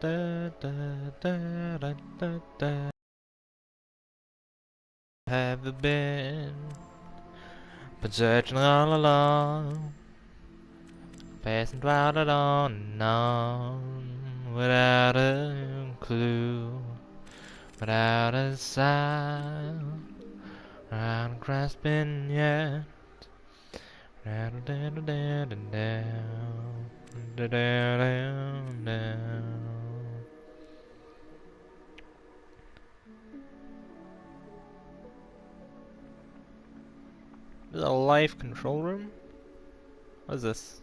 da, da, da, da, da, da. Have you been searching all along, passing round and on and on, without a clue, without a sign, without grasping yet. Down, down, down, down, down, down, down. This is a live control room? What is this?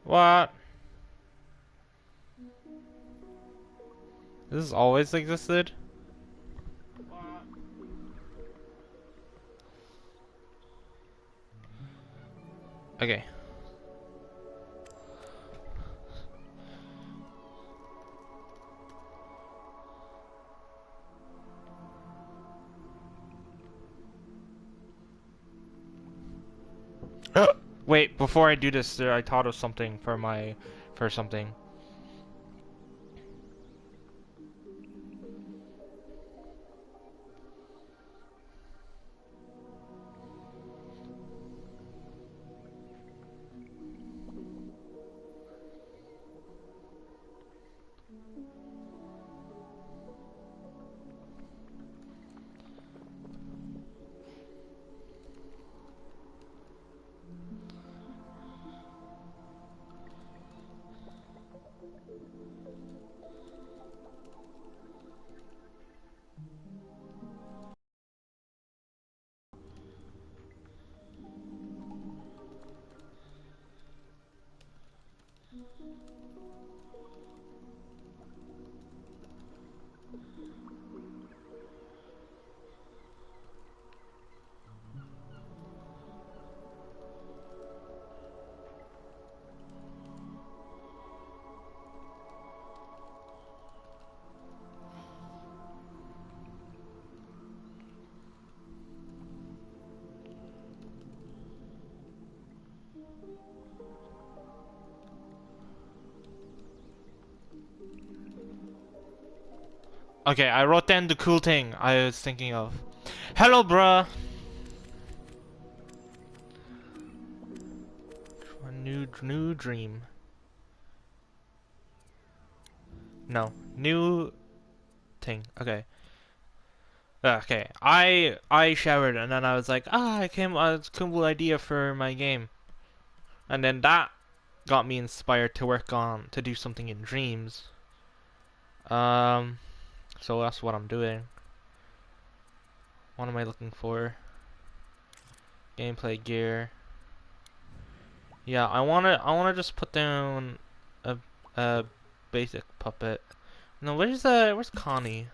What? This has always existed? Okay. Wait, before I do this, I thought of something for something. Okay, I wrote down the cool thing I was thinking of. Hello, bruh! A new dream. No, new thing. Okay. Okay. I showered and then I was like, I came a cool idea for my game. And then that got me inspired to work on to do something in dreams. Um so that's what I'm doing. What am I looking for? Gameplay gear. Yeah, I wanna just put down a basic puppet. No, where's Connie?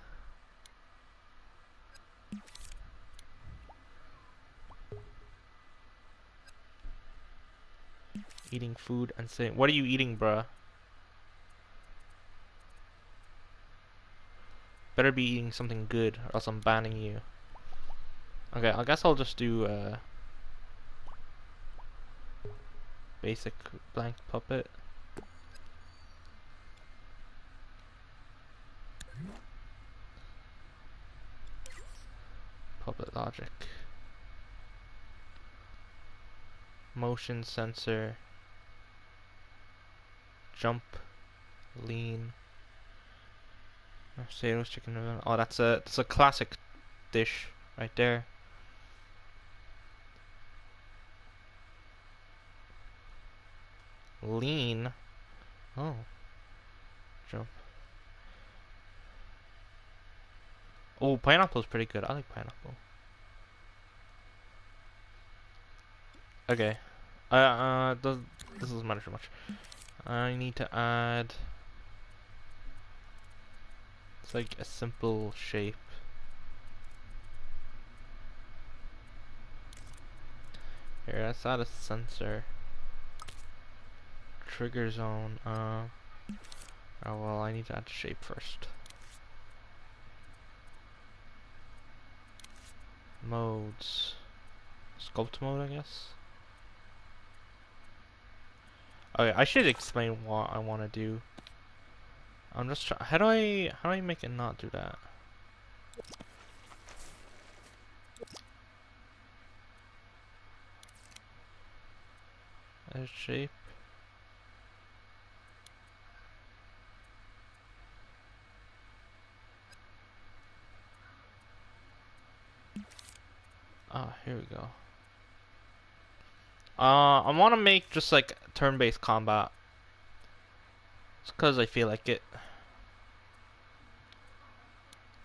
Eating food and saying, what are you eating, bruh? Better be eating something good, or else I'm banning you. Okay, I guess I'll just do basic blank puppet. Puppet logic. Motion sensor. Jump. Lean. Potatoes, chicken. Oh, that's a classic dish right there. Lean. Oh. Jump. Oh, pineapple's pretty good. I like pineapple. Okay. This doesn't matter too much. I need to add. It's like a simple shape. Here, let's add a sensor. Trigger zone. Oh well, I need to add shape first. Modes. Sculpt mode, I guess. Okay, I should explain what I want to do. I'm just trying. How do I make it not do that? Add shape. Ah, here we go. I want to make just like turn-based combat. It's because I feel like it.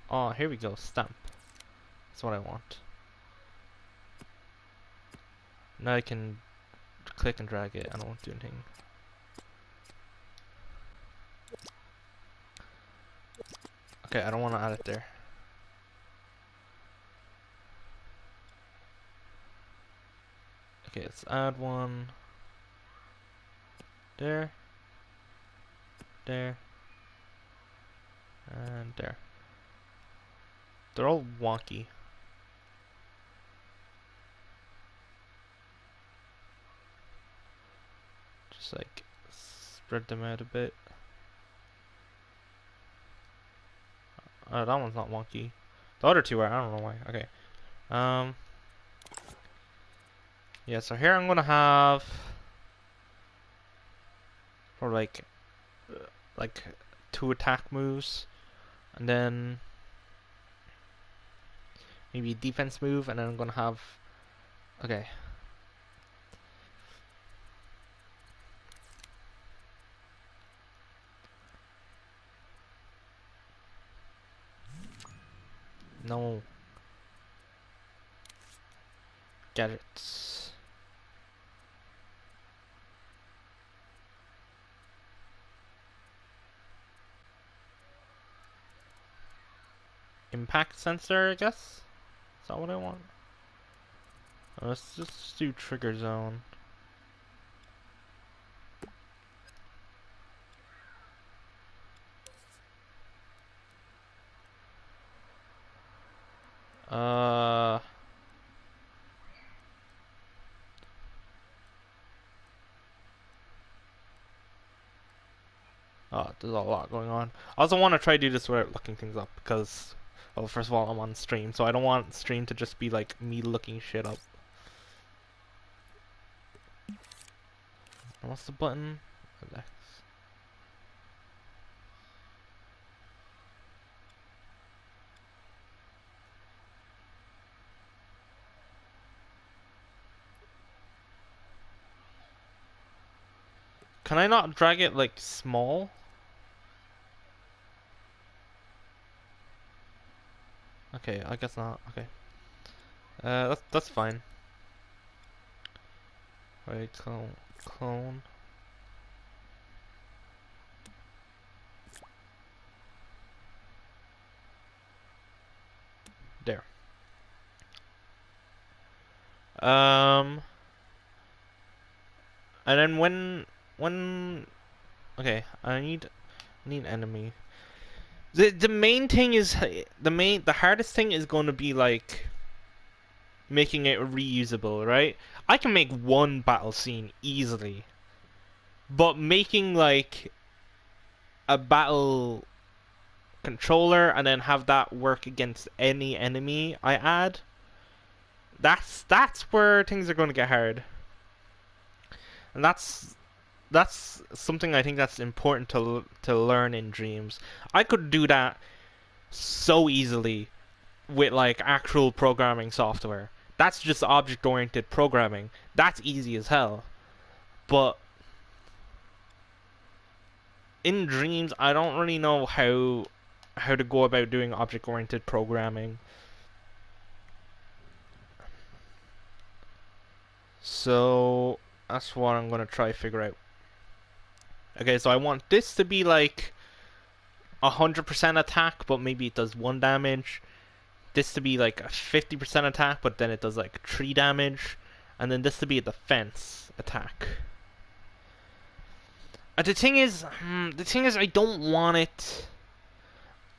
Oh, here we go. Stamp. That's what I want. Now I can click and drag it. I don't want to do anything. Okay, I don't want to add it there. Okay, let's add one. There. There. And there. They're all wonky. Just like spread them out a bit. Oh, that one's not wonky. The other two are. I don't know why. Okay. Yeah. So here I'm gonna have for like 2 attack moves, and then maybe defense move, and then I'm gonna have. Okay. No. Gadgets. Impact sensor, I guess? Is that what I want? Let's just do trigger zone. Uh. Oh, there's a lot going on. I also want to try to do this without looking things up because, well, first of all, I'm on stream, so I don't want stream to just be like me looking shit up. What's the button? X. Can I not drag it like small? Okay, I guess not. Okay. That's fine. Right, clone. There. And then when okay, I need enemy. The main thing is the hardest thing is going to be like making it reusable, right? I can make one battle scene easily, but making like a battle controller and then have that work against any enemy I add, that's where things are going to get hard. And that's something I think that's important to learn in Dreams. I could do that so easily with like actual programming software. That's just object-oriented programming. That's easy as hell. But in Dreams, I don't really know how to go about doing object-oriented programming. So that's what I'm gonna try to figure out. Okay, so I want this to be like 100% attack, but maybe it does 1 damage. This to be like a 50% attack, but then it does like 3 damage. And then this to be a defense attack. the thing is, I don't want it.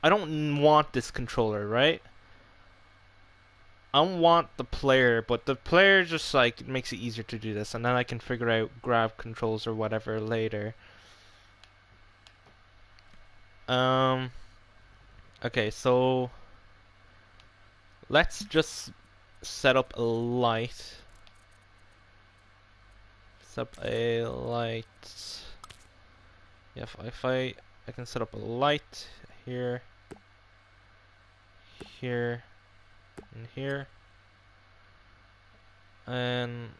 I don't want this controller, right? I don't want the player, but the player just like makes it easier to do this, and then I can figure out grab controls or whatever later. Um. Okay, so let's just set up a light. Set up a light. Yeah, if I can set up a light here, here, and here, and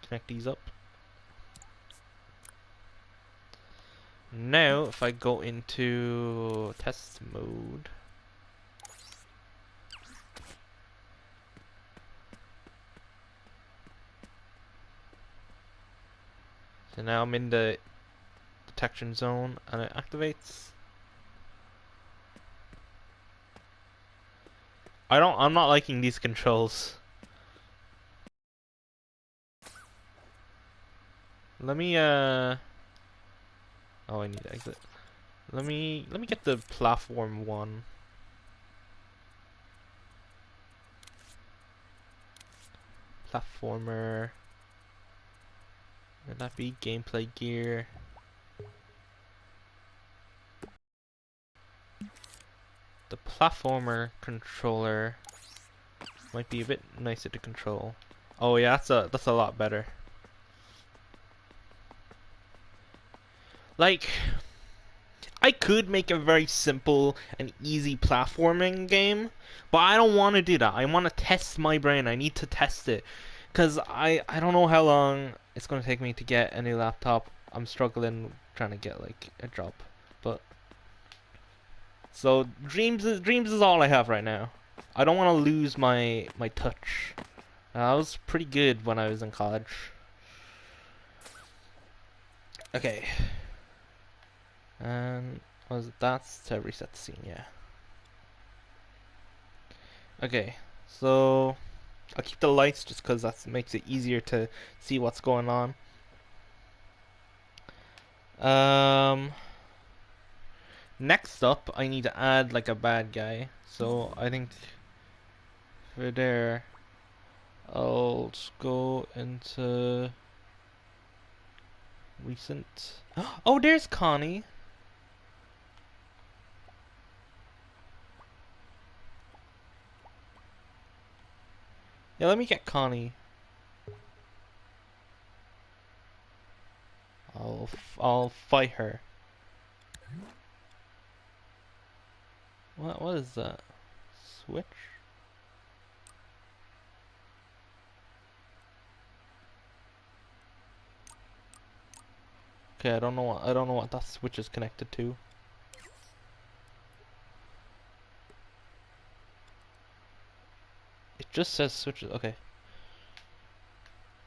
connect these up. Now, if I go into test mode, so now I'm in the detection zone, and it activates. I'm not liking these controls. Let me, oh, I need to exit. Let me get the platform one. Platformer. Would that be gameplay gear? The platformer controller might be a bit nicer to control. Oh yeah, that's a lot better. Like, I could make a very simple and easy platforming game, but I don't want to do that. I want to test my brain. I need to test it. Because I don't know how long it's going to take me to get a new laptop. I'm struggling trying to get like a job. But so dreams is all I have right now. I don't want to lose my touch. I was pretty good when I was in college. Okay. And that's to reset the scene, yeah. Okay. So I'll keep the lights just because that makes it easier to see what's going on. Next up, I need to add like a bad guy. So I think for there, I'll just go into recent. Oh, there's Connie. Yeah, let me get Connie. I'll fight her. What is that? Switch? Okay, I don't know what that switch is connected to. It just says switches. Okay.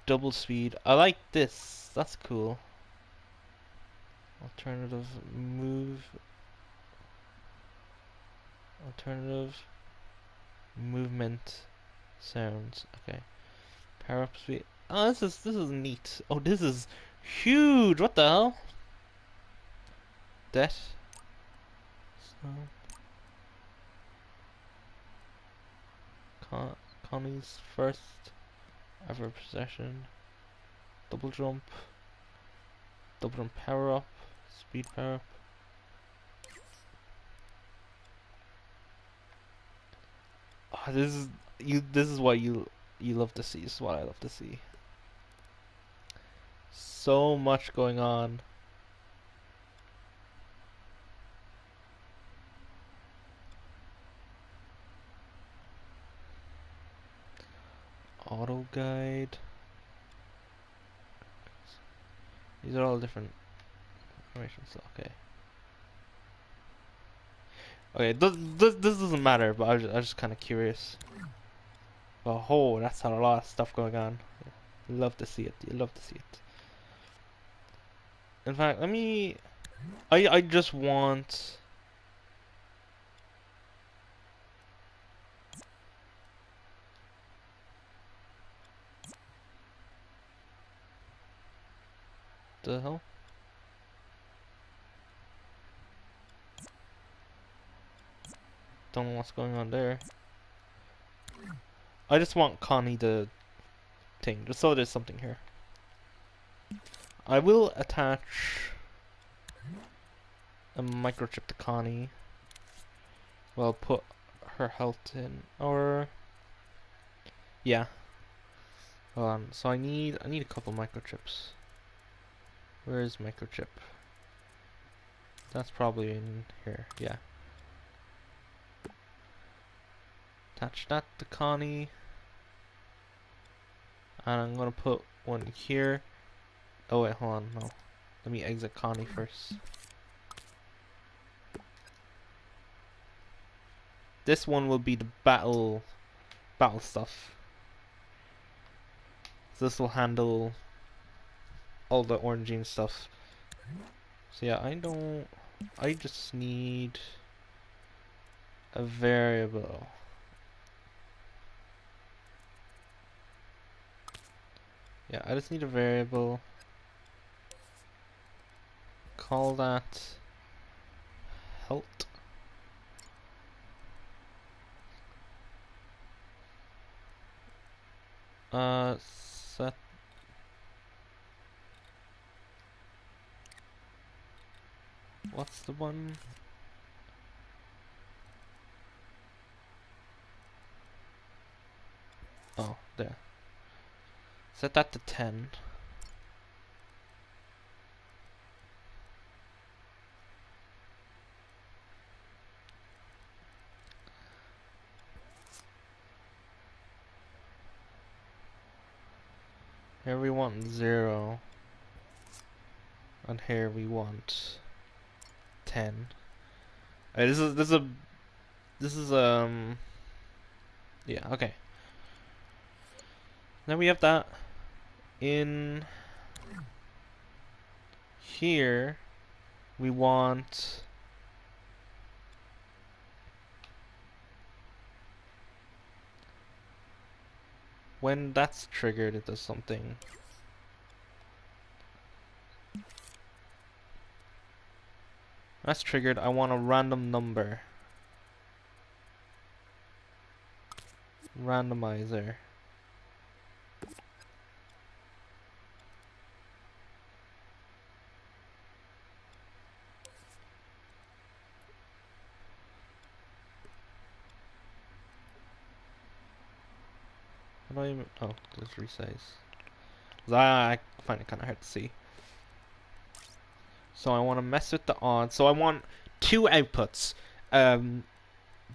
Double speed. I like this. That's cool. Alternative move. Alternative movement sounds. Okay. Power up speed. Oh, this is neat. Oh, this is huge. What the hell? That. So, Connie's first ever possession. Double jump. Double jump power up. Speed power up. Oh, this is This is what you love to see. This is what I love to see. So much going on. Auto guide. These are all different information. So okay. Okay, this doesn't matter, but I was just kind of curious. Oh, that's a lot of stuff going on. You love to see it. You love to see it. In fact, let me. I just want. The hell? Don't know what's going on there. I just want Connie the thing, just so there's something here. I will attach a microchip to Connie. Well, put her health in, or yeah. Hold on. So I need a couple microchips. Where is microchip? That's probably in here. Yeah. Attach that to Connie. And I'm gonna put one here. Oh wait, hold on, no. Let me exit Connie first. This one will be the battle stuff. So this will handle all the orangey stuff. So yeah, I just need a variable. Yeah, I just need a variable. Call that health. Set. What's the one? Oh, there. Set that to 10. Here we want 0. And here we want 10. This is yeah, okay. Then we have that in here. We want when that's triggered, it does something. That's triggered. I want a random number. Randomizer. How do I even? Oh, let's resize. I find it kind of hard to see. So I want to mess with the odds. So I want 2 outputs.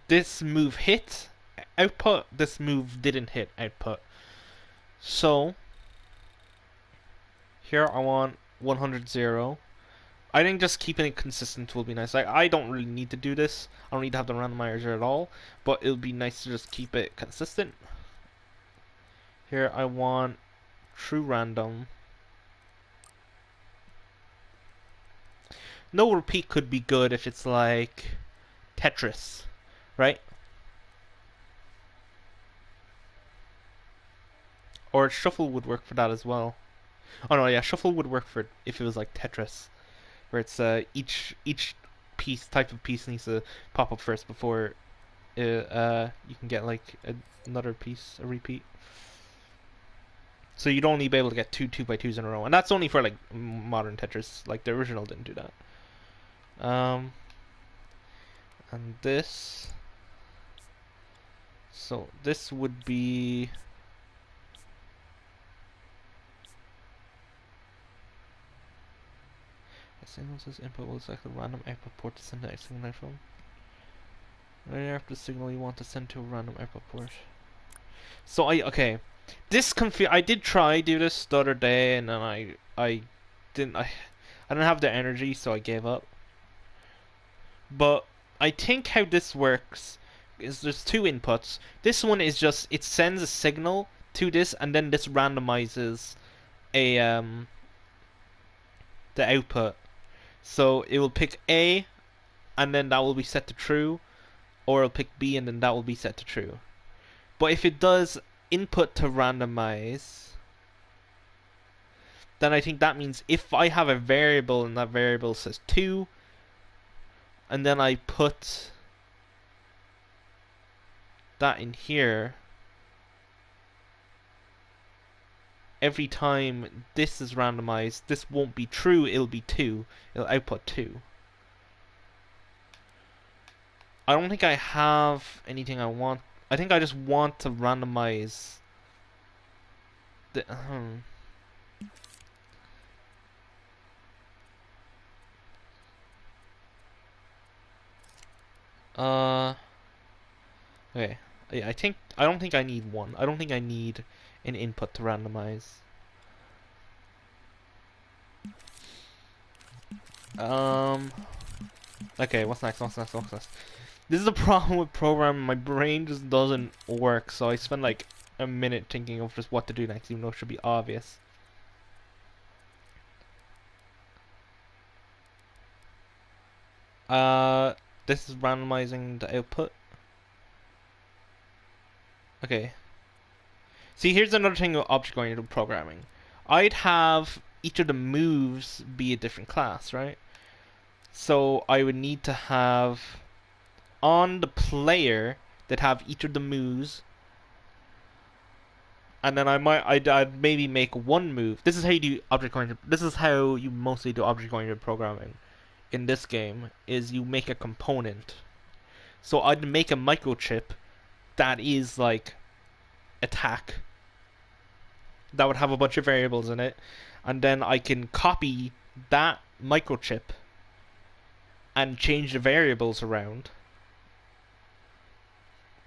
This move hit output. This move didn't hit output. So here I want 100 0. I think just keeping it consistent will be nice. Like, I don't really need to do this. I don't need to have the randomizer at all. But it would be nice to just keep it consistent. Here I want true random. No repeat could be good if it's like Tetris, right? Or shuffle would work for that as well. Oh no, yeah, shuffle would work for if it was like Tetris, where it's each piece type of piece needs to pop up first before you can get like another piece, a repeat. So you'd only be able to get 2x2s in a row, and that's only for like modern Tetris. Like the original didn't do that. And this. So this would be. A signal says input will select a random output port to send the signal from. Right after the signal you want to send to a random output port. So okay. This I did try do this the other day, and then I didn't have the energy, so I gave up. But I think how this works is there's 2 inputs. This one is just it sends a signal to this, and then this randomizes a the output. So it will pick A, and then that will be set to true, or it'll pick B, and then that will be set to true. But if it does input to randomize, then I think that means if I have a variable and that variable says 2, and then I put that in here, every time this is randomized, this won't be true, it'll be 2. It'll output 2. I don't think I have anything I want. I think I just want to randomize the. Okay. Yeah, I don't think I need one. I don't think I need an input to randomize. Okay, what's next? What's next? What's next? This is the problem with programming. My brain just doesn't work, so I spend like a minute thinking of just what to do next, even though it should be obvious. This is randomizing the output. Okay. See, here's another thing with object-oriented programming. I'd have each of the moves be a different class, right? So I would need to have on the player that have each of the moves, and then I'd maybe make one move. This is how you do object-oriented. This is how you mostly do object-oriented programming in this game. Is you make a component. So I'd make a microchip that is like attack, that would have a bunch of variables in it, and then I can copy that microchip and change the variables around,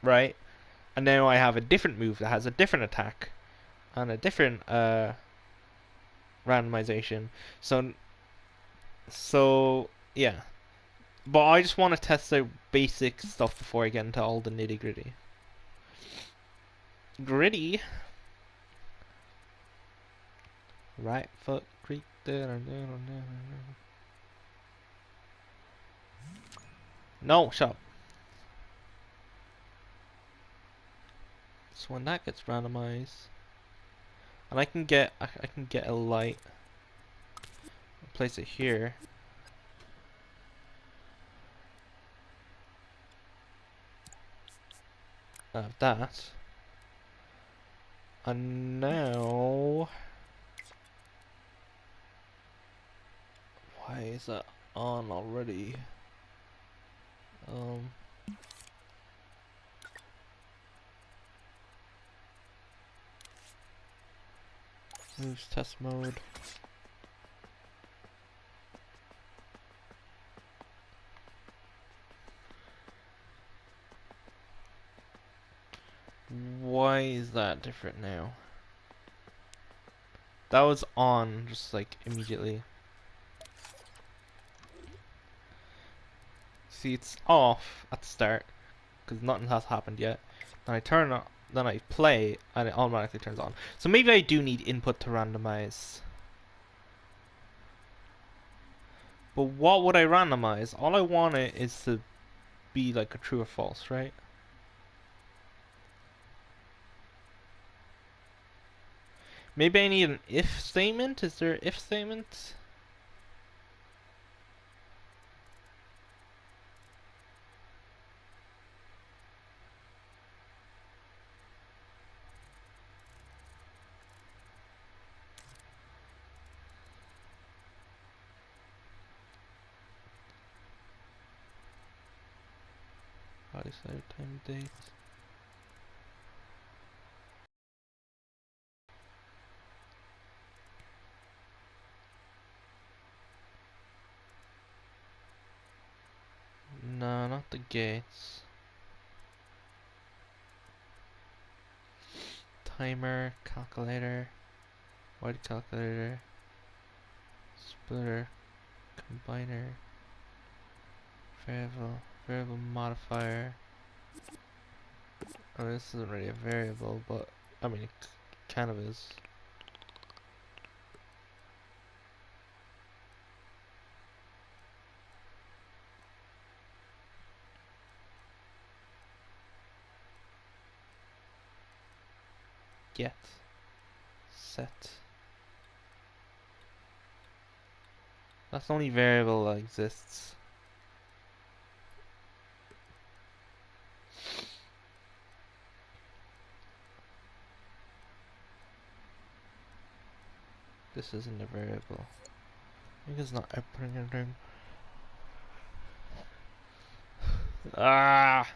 right? And now I have a different move that has a different attack and a different randomization. So yeah, but I just want to test out basic stuff before I get into all the nitty gritty. Gritty. Right foot creak. No, shut up. So when that gets randomized, and I can get a light, place it here. That, and now, why is that on already? Moves test mode. Why is that different now? That was on just like immediately. See, it's off at the start because nothing has happened yet. Then I turn on, then I play, and it automatically turns on. So maybe I do need input to randomize. But what would I randomize? All I want it is to be like a true or false, right? Maybe I need an if statement? Is there an if statement? Body side, time, date. No, not the gates. Timer, calculator, wide calculator, splitter, combiner, variable modifier. Oh, this isn't really a variable, but I mean it kind of is. Get, set. That's the only variable that exists. This isn't a variable. I think it's not outputting anything. Ah!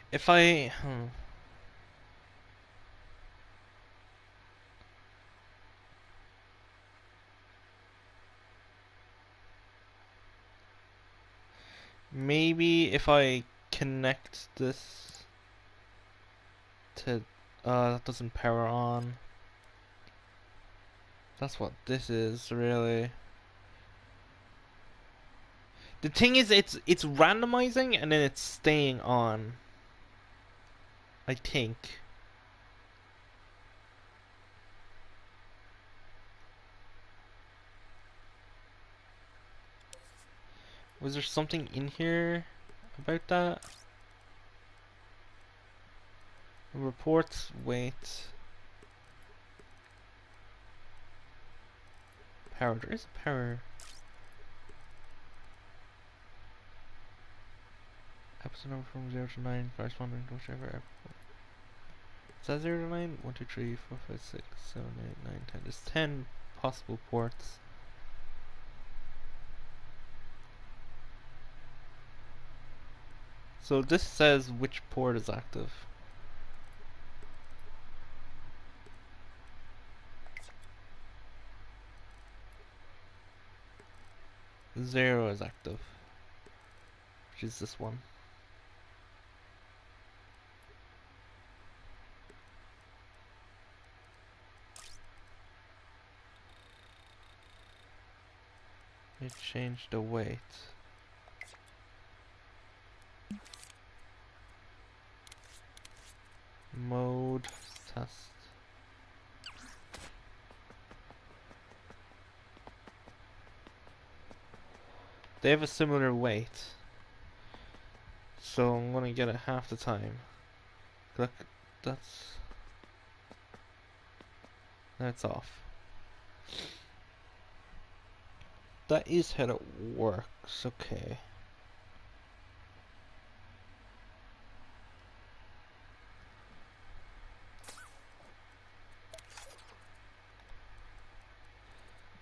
If I... Maybe if I connect this to... that doesn't power on. That's what this is, really. The thing is, it's randomizing and then it's staying on. I think. Was there something in here about that? Reports, wait. Power, there is power. Episode number from 0 to 9, corresponding to whichever episode. Is that 0 to 9? 1, 2, 3, 4, 5, 6, 7, 8, 9, 10. There's 10 possible ports. So this says which port is active. 0 is active, which is this one. It changed the weight. Mode test. They have a similar weight, so I'm gonna get it half the time. Look, that's off. That is how it works. Okay.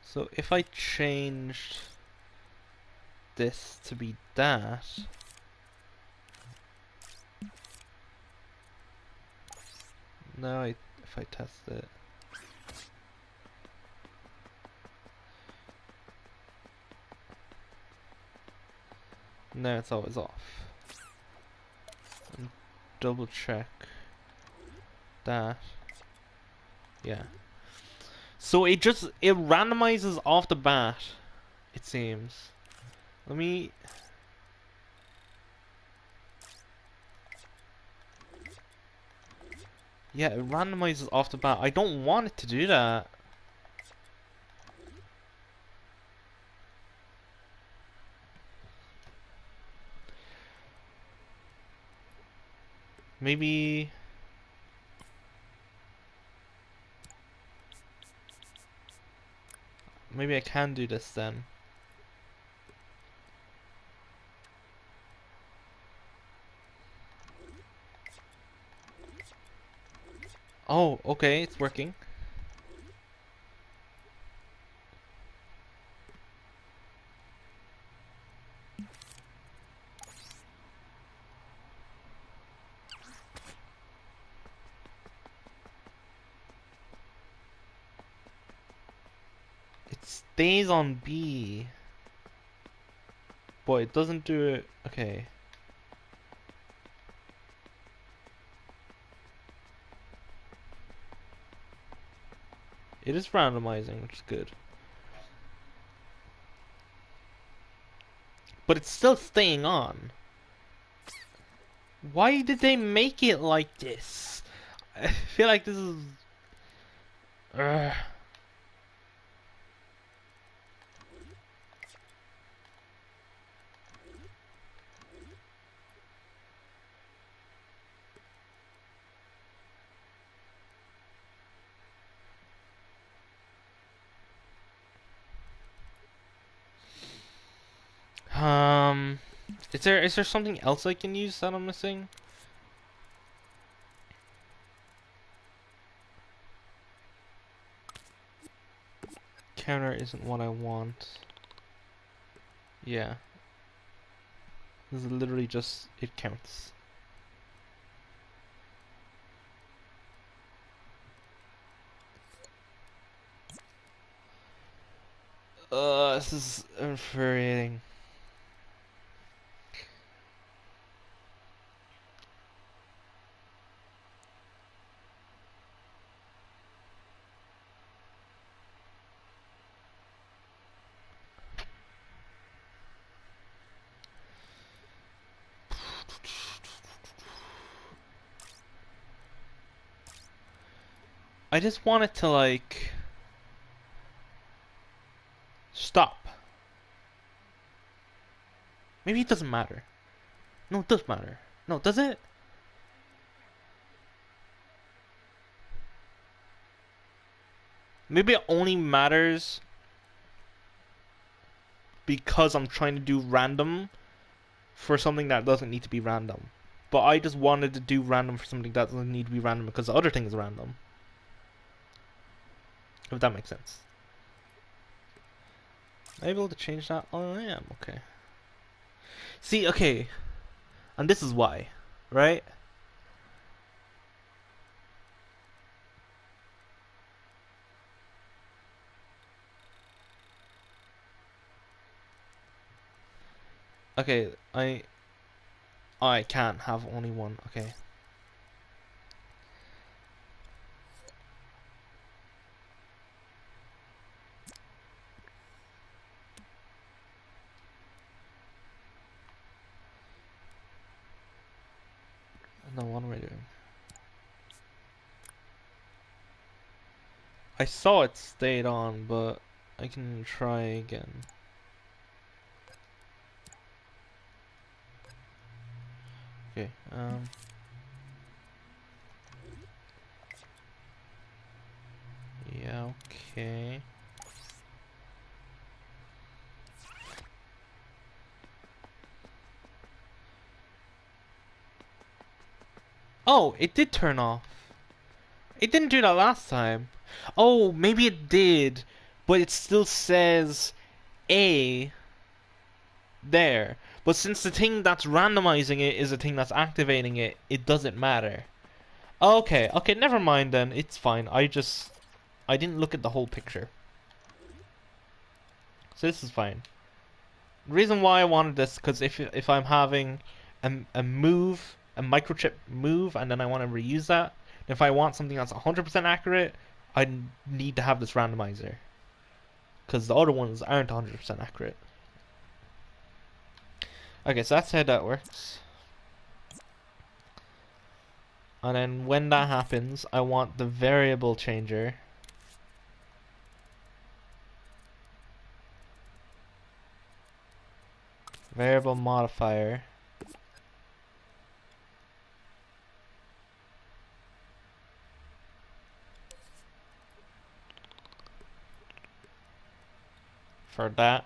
So if I changed this to be that, now if I test it, now it's always off. And double check that. Yeah. So it randomizes off the bat, it seems. Let me... Yeah, it randomizes off the bat. I don't want it to do that. Maybe... Maybe I can do this then. Oh, okay, it's working. It stays on B. But it doesn't do it. Okay. It is randomizing, which is good. But it's still staying on. Why did they make it like this? I feel like this is... Ugh. Is there something else I can use that I'm missing? Counter isn't what I want. Yeah. This is literally just, it counts. This is infuriating. I just want it to, like, stop. Maybe it doesn't matter. No, it does matter. No, does it? Maybe it only matters because I'm trying to do random for something that doesn't need to be random. But I just wanted to do random for something that doesn't need to be random because the other thing is random. If that makes sense. Am I able to change that? Oh, I am. Okay. See, okay. And this is why, right? Okay, I can't have only one. Okay. No, what am I doing? I saw it stayed on, but I can try again. Okay, yeah, okay. Oh, it did turn off. It didn't do that last time. Oh, maybe it did, but it still says A there. But since the thing that's randomizing it is the thing that's activating it, it doesn't matter. Okay, okay, never mind then. It's fine. I didn't look at the whole picture. So this is fine. The reason why I wanted this, because if I'm having a move, a microchip move, and then I want to reuse that, if I want something that's 100% accurate, I need to have this randomizer. Because the other ones aren't 100% accurate. Okay, so that's how that works. And then when that happens, I want the variable changer. Variable modifier. For that.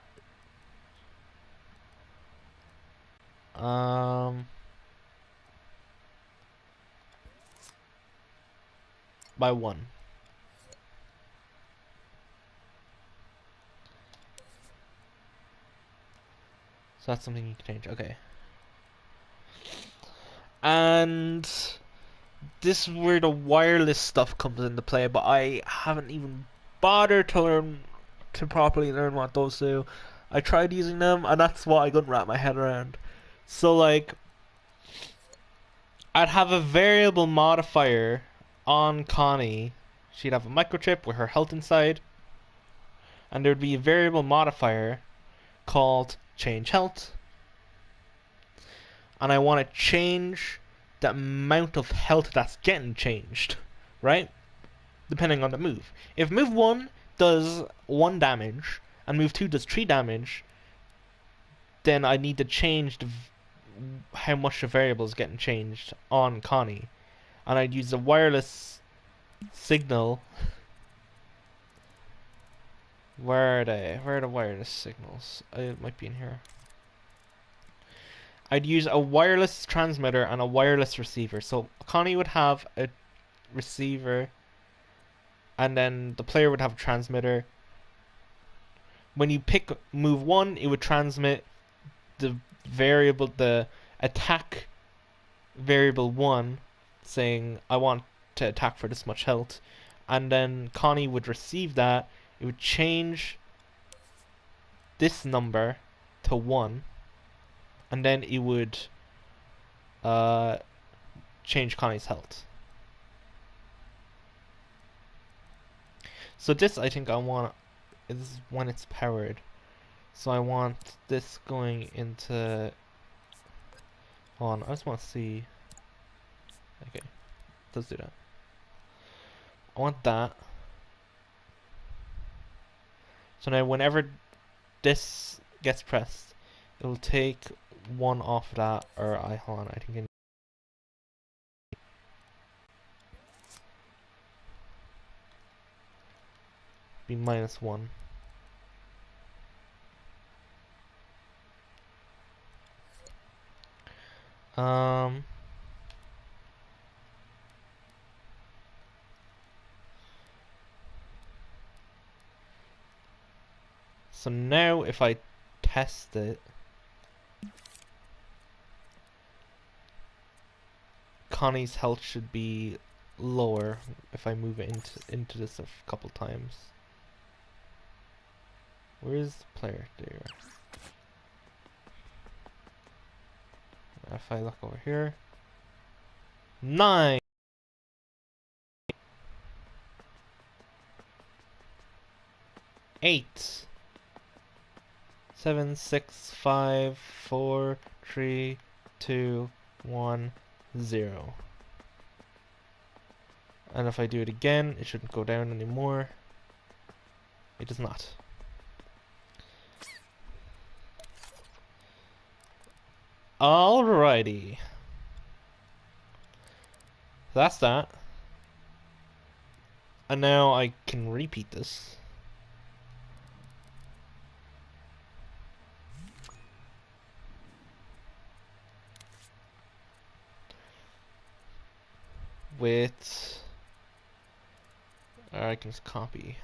By 1. So that's something you can change. Okay. And this is where the wireless stuff comes into play, but I haven't even bothered to properly learn what those do. I tried using them, and that's what I couldn't wrap my head around. So, like, I'd have a variable modifier on Connie. she'd have a microchip with her health inside, and there would be a variable modifier called change health, and I want to change the amount of health that's getting changed, right? Depending on the move. If move 1 does 1 damage and move 2 does 3 damage, then I need to change how much the variable is getting changed on Connie. And I'd use the wireless signal. Where are they? Where are the wireless signals? It might be in here. I'd use a wireless transmitter and a wireless receiver. So Connie would have a receiver, and then the player would have a transmitter. When you pick move 1, it would transmit the variable, the attack variable 1, saying I want to attack for this much health, and then Connie would receive that. It would change this number to 1, and then it would change Connie's health. So this, I think I want, is when it's powered. So I want this going into, hold on, I just want to see. Okay, let's do that. I want that. So now whenever this gets pressed, it will take 1 off of that, or hold on, I think be -1. So now if I test it, Connie's health should be lower if I move it into this a couple times. Where is the player? There. If I look over here, 9. 8. 7, 6, 5, 4, 3, 2, 1, 0. And if I do it again, it shouldn't go down anymore. It does not. Alrighty. That's that. And now I can repeat this. With, I can just copy.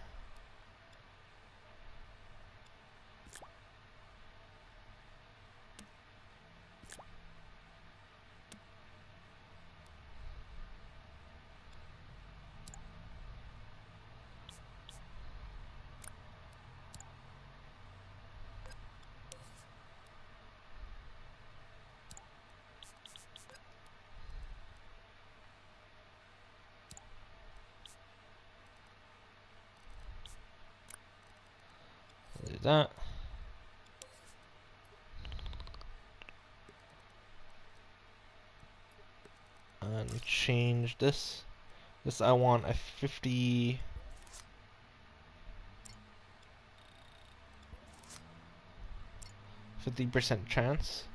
Do that. And change this. This I want a 50% chance.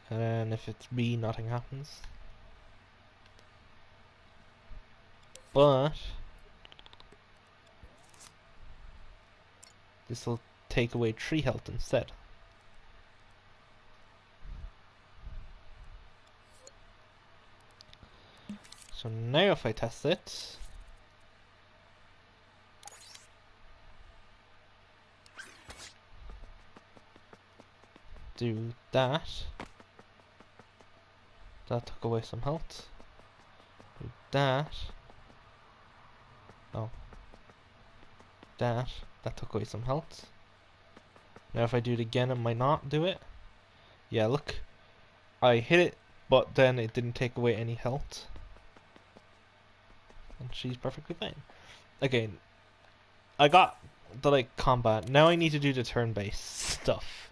And if it's B, nothing happens. But this will take away 3 health instead. So now if I test it, do that. That took away some health. Do that. Oh. That took away some health. Now if I do it again, it might not do it. Yeah, look. I hit it but then it didn't take away any health. And she's perfectly fine. Okay, I got the like combat. Now I need to do the turn-based stuff.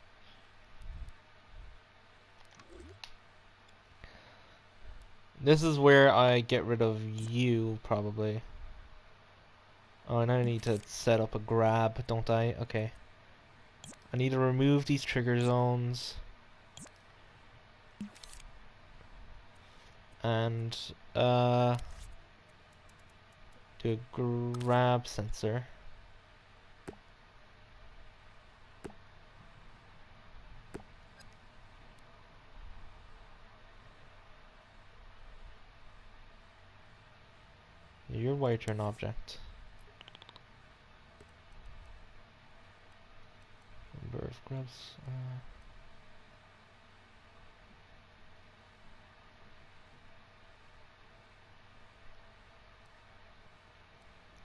This is where I get rid of you, probably. Oh, and I need to set up a grab, don't I? Okay. I need to remove these trigger zones. And, do a grab sensor. You're white turn object. Number of grabs.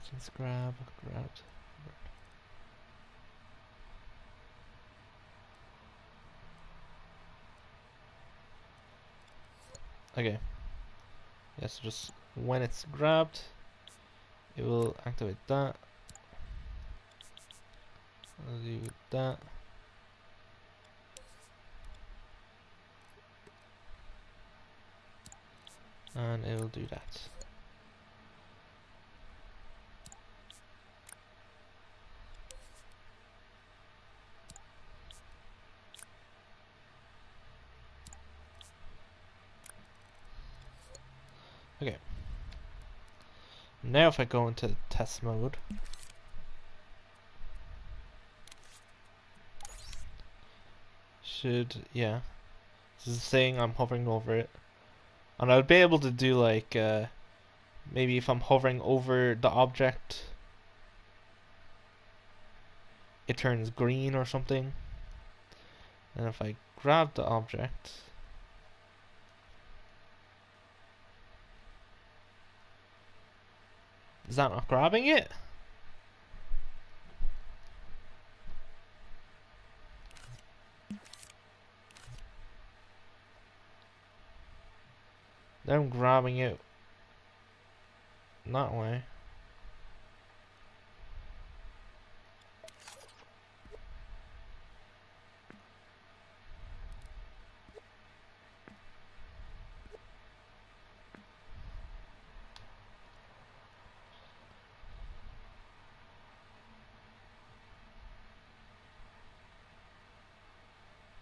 Since grabbed. Okay. Yeah, so just when it's grabbed, it will activate that. I'll do that. And it will do that. Okay. Now if I go into test mode, yeah. This is saying I'm hovering over it. And I'd be able to do like, maybe if I'm hovering over the object, it turns green or something. And if I grab the object, is that not grabbing it? Then I'm grabbing it that way.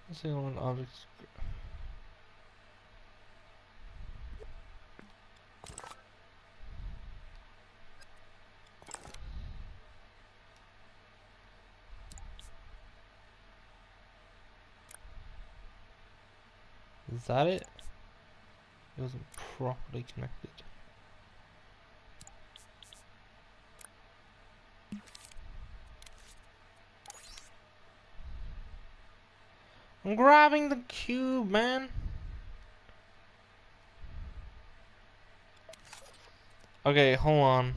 Let's see on objects. Is that it? It wasn't properly connected. I'm grabbing the cube, man. Okay, hold on.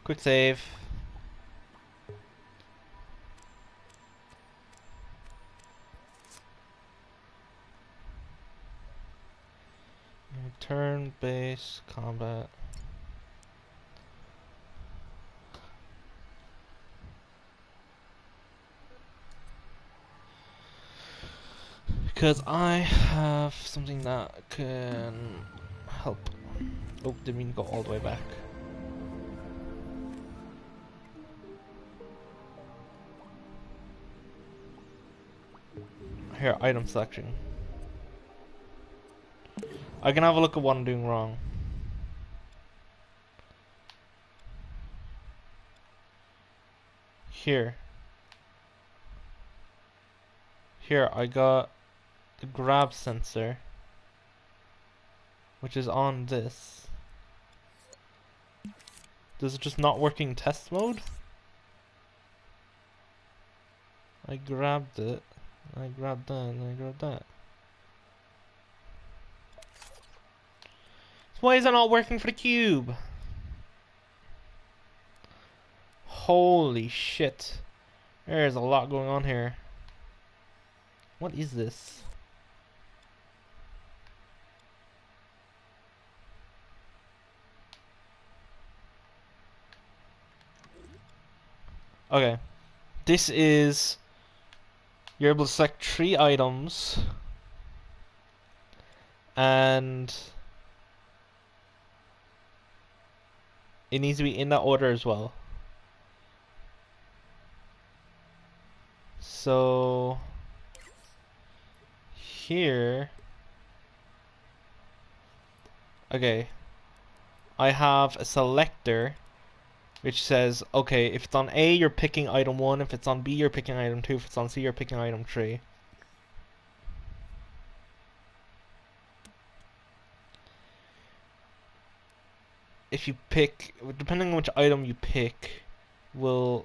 Quick save. Turn-based combat. Because I have something that can help. Oh, didn't mean to go all the way back. Here, item selection. I can have a look at what I'm doing wrong. Here, I got the grab sensor, which is on this. Does it just not work in test mode? I grabbed it, I grabbed that, and I grabbed that. So why is it not working for the cube? Holy shit. There's a lot going on here. What is this? Okay. This is... You're able to select 3 items. And... it needs to be in that order as well. So... Here... Okay. I have a selector which says, okay, if it's on A, you're picking item 1, if it's on B, you're picking item 2, if it's on C, you're picking item 3. If you pick, depending on which item you pick, will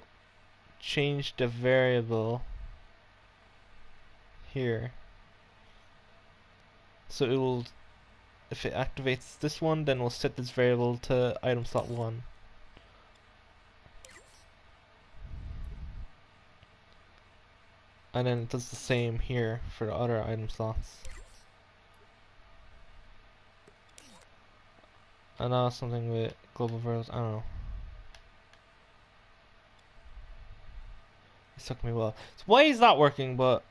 change the variable here. So it will, if it activates this one, then we'll set this variable to item slot 1. And then it does the same here for the other item slots. And now something with global variables, I don't know. It took me a while. So why is that working, but...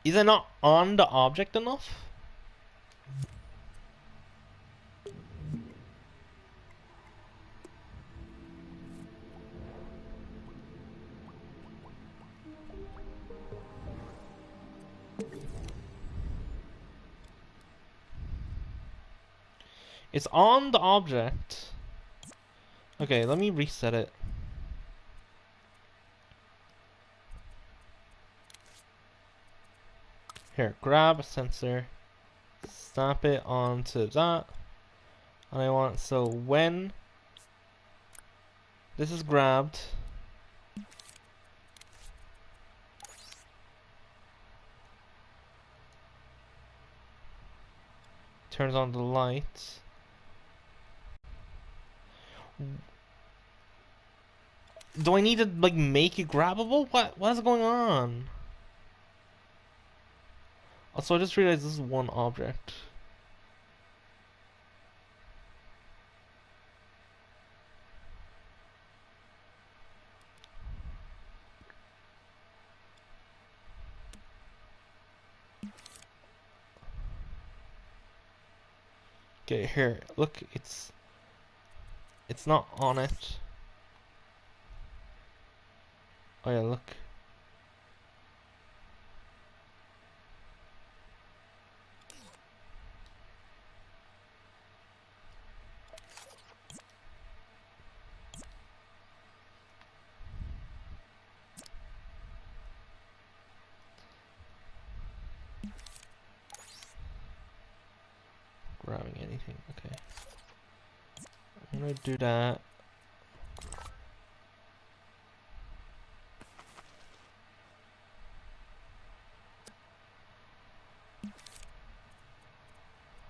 Is it not on the object enough? It's on the object. Okay, let me reset it. Here, grab a sensor, snap it onto that, and I want, so when this is grabbed, turns on the lights. Do I need to like make it grabbable? What is going on? Also, I just realized this is one object. Okay, here, look, it's not on it. Oh yeah, look. Grabbing anything, okay. I'm gonna do that.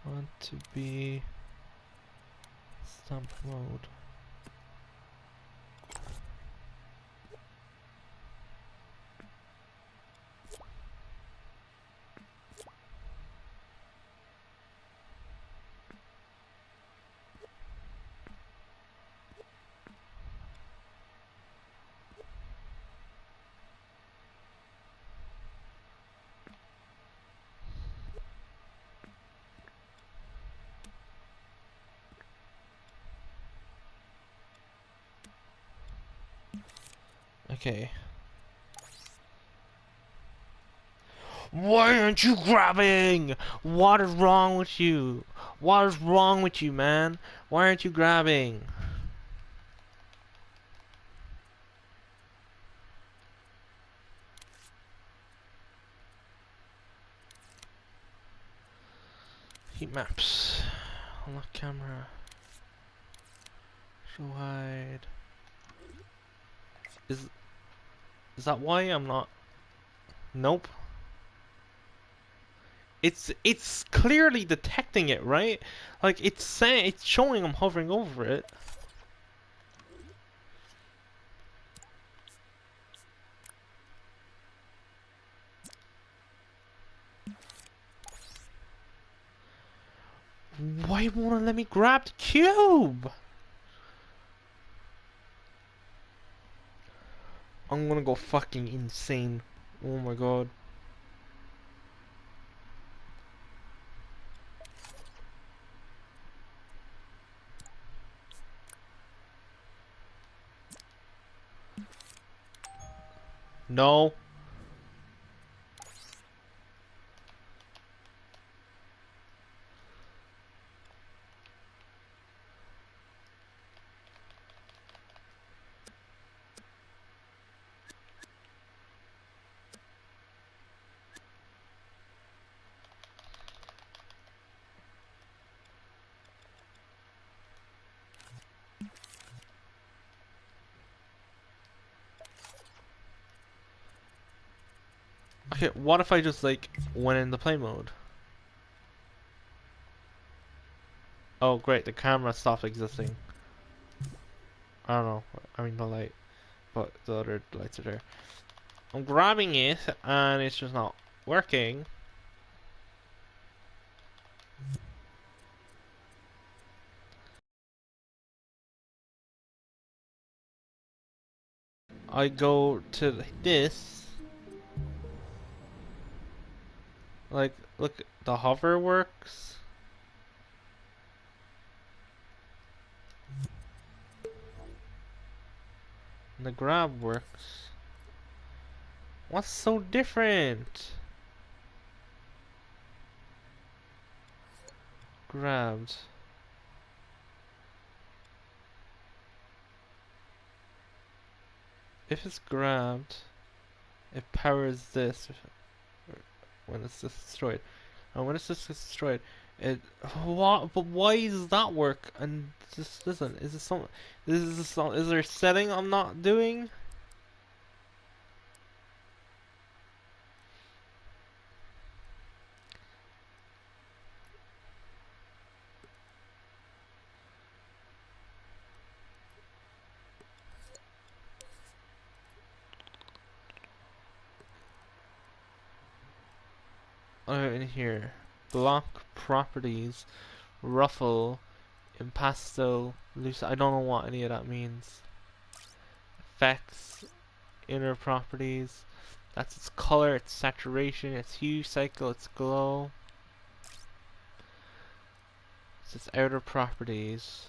Want to be stamp mode. Okay. Why aren't you grabbing? What is wrong with you? What is wrong with you, man? Why aren't you grabbing? Heat maps. Unlock camera. Show hide. Is that why I'm not? Nope. It's clearly detecting it, right? Like it's saying, it's showing I'm hovering over it. Why won't it let me grab the cube? I'm gonna go fucking insane. Oh my god. No. Okay, what if I just like went into play mode? Oh great, the camera stopped existing. I don't know. I mean the light, but the other lights are there. I'm grabbing it and it's just not working. I go to this. Like, look, the hover works. And the grab works. What's so different? Grabbed. If it's grabbed, it powers this when it's destroyed. And when it's just destroyed, it what? But why does that work? And just listen, is this some? Is there a setting I'm not doing? Oh, in here, block properties, ruffle, impasto, loose. I don't know what any of that means. Effects, inner properties. That's its color, its saturation, its hue cycle, its glow. It's its outer properties.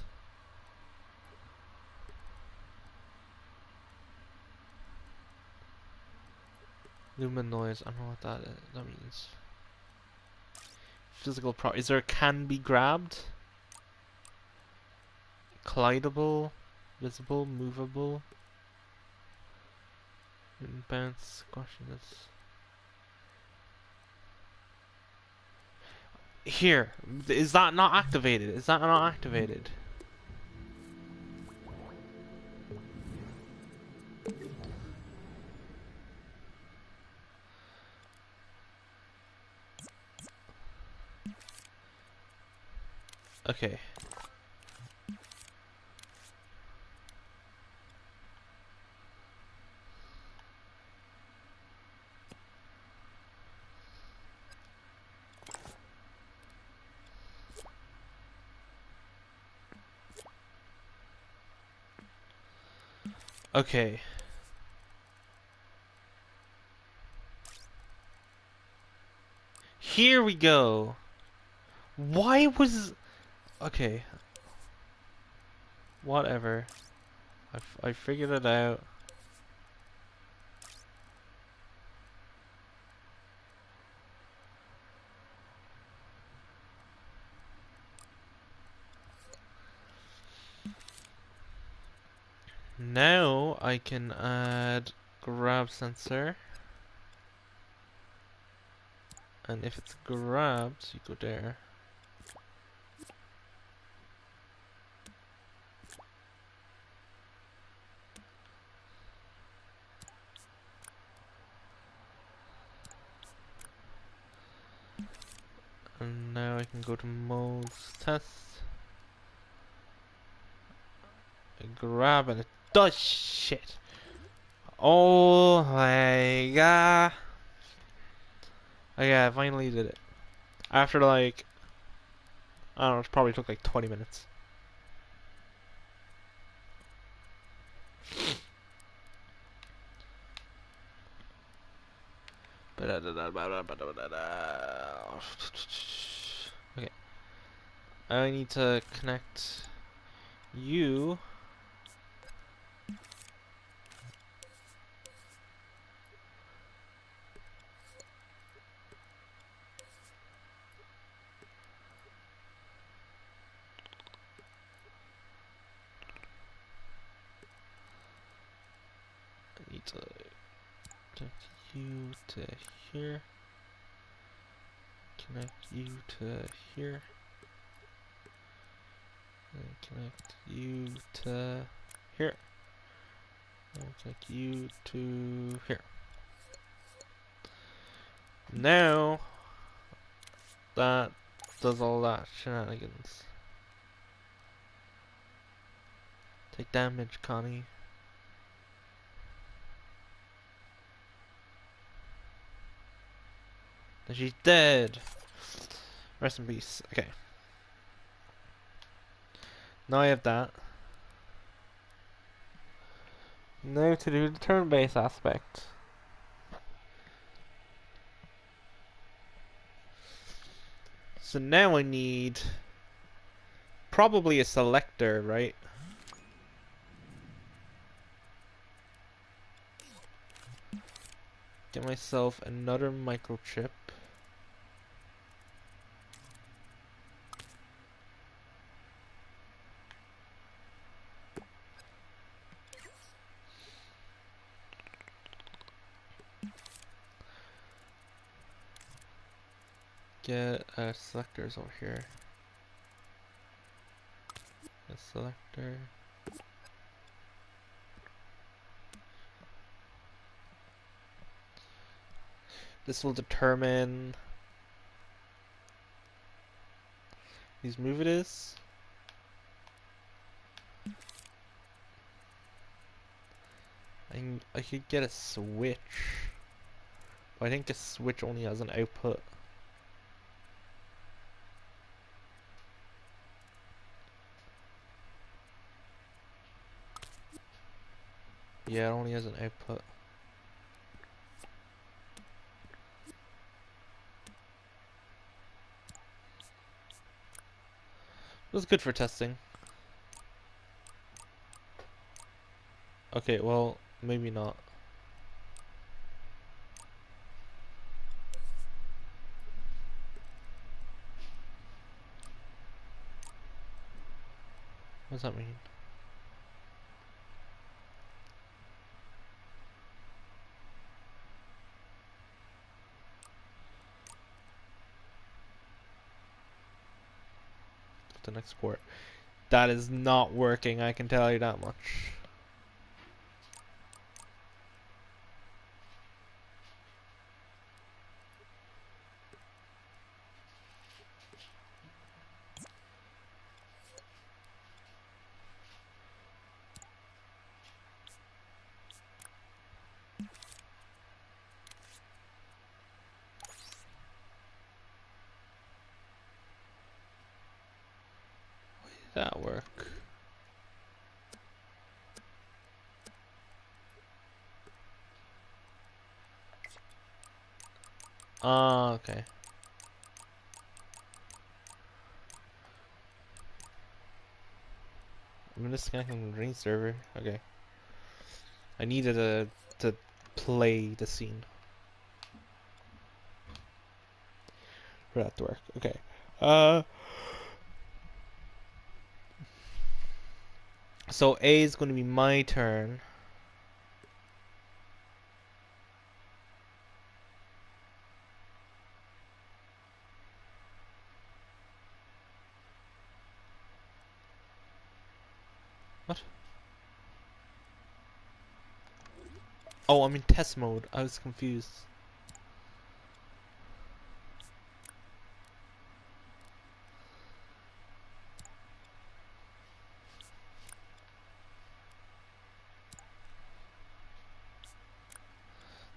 Lumen noise. I don't know what that means. Physical pro. Is there a can be grabbed? Collidable, visible, movable. Bounce, squashiness. Here, is that not activated? Is that not activated? Okay. Okay. Here we go. Why was... Okay. Whatever. I figured it out. Now I can add grab sensor. And if it's grabbed, you go there. And now I can go to modes, test. I grab and it does shit. Oh my god. Okay, I finally did it. After like I don't know, it probably took like 20 minutes. Okay. I need to connect you. I need to connect you to here. Connect you to here. And connect you to here. And connect you to here. Now that does all that shenanigans. Take damage, Connie. And she's dead. Rest in peace. Okay. Now I have that. Now to do the turn-based aspect. So now I need probably a selector, right? Get myself another microchip. Get selectors over here. A selector. This will determine whose move it is. I could get a switch. But I think a switch only has an output. Yeah, it only has an output. It was good for testing. Okay, well, maybe not. What does that mean? The next port. That is not working, I can tell you that much. Why did that work? Ah, okay. I'm disconnecting the Dream server. Okay. I needed to play the scene for that to work. Okay. So A is going to be my turn. What? Oh, I'm in test mode. I was confused.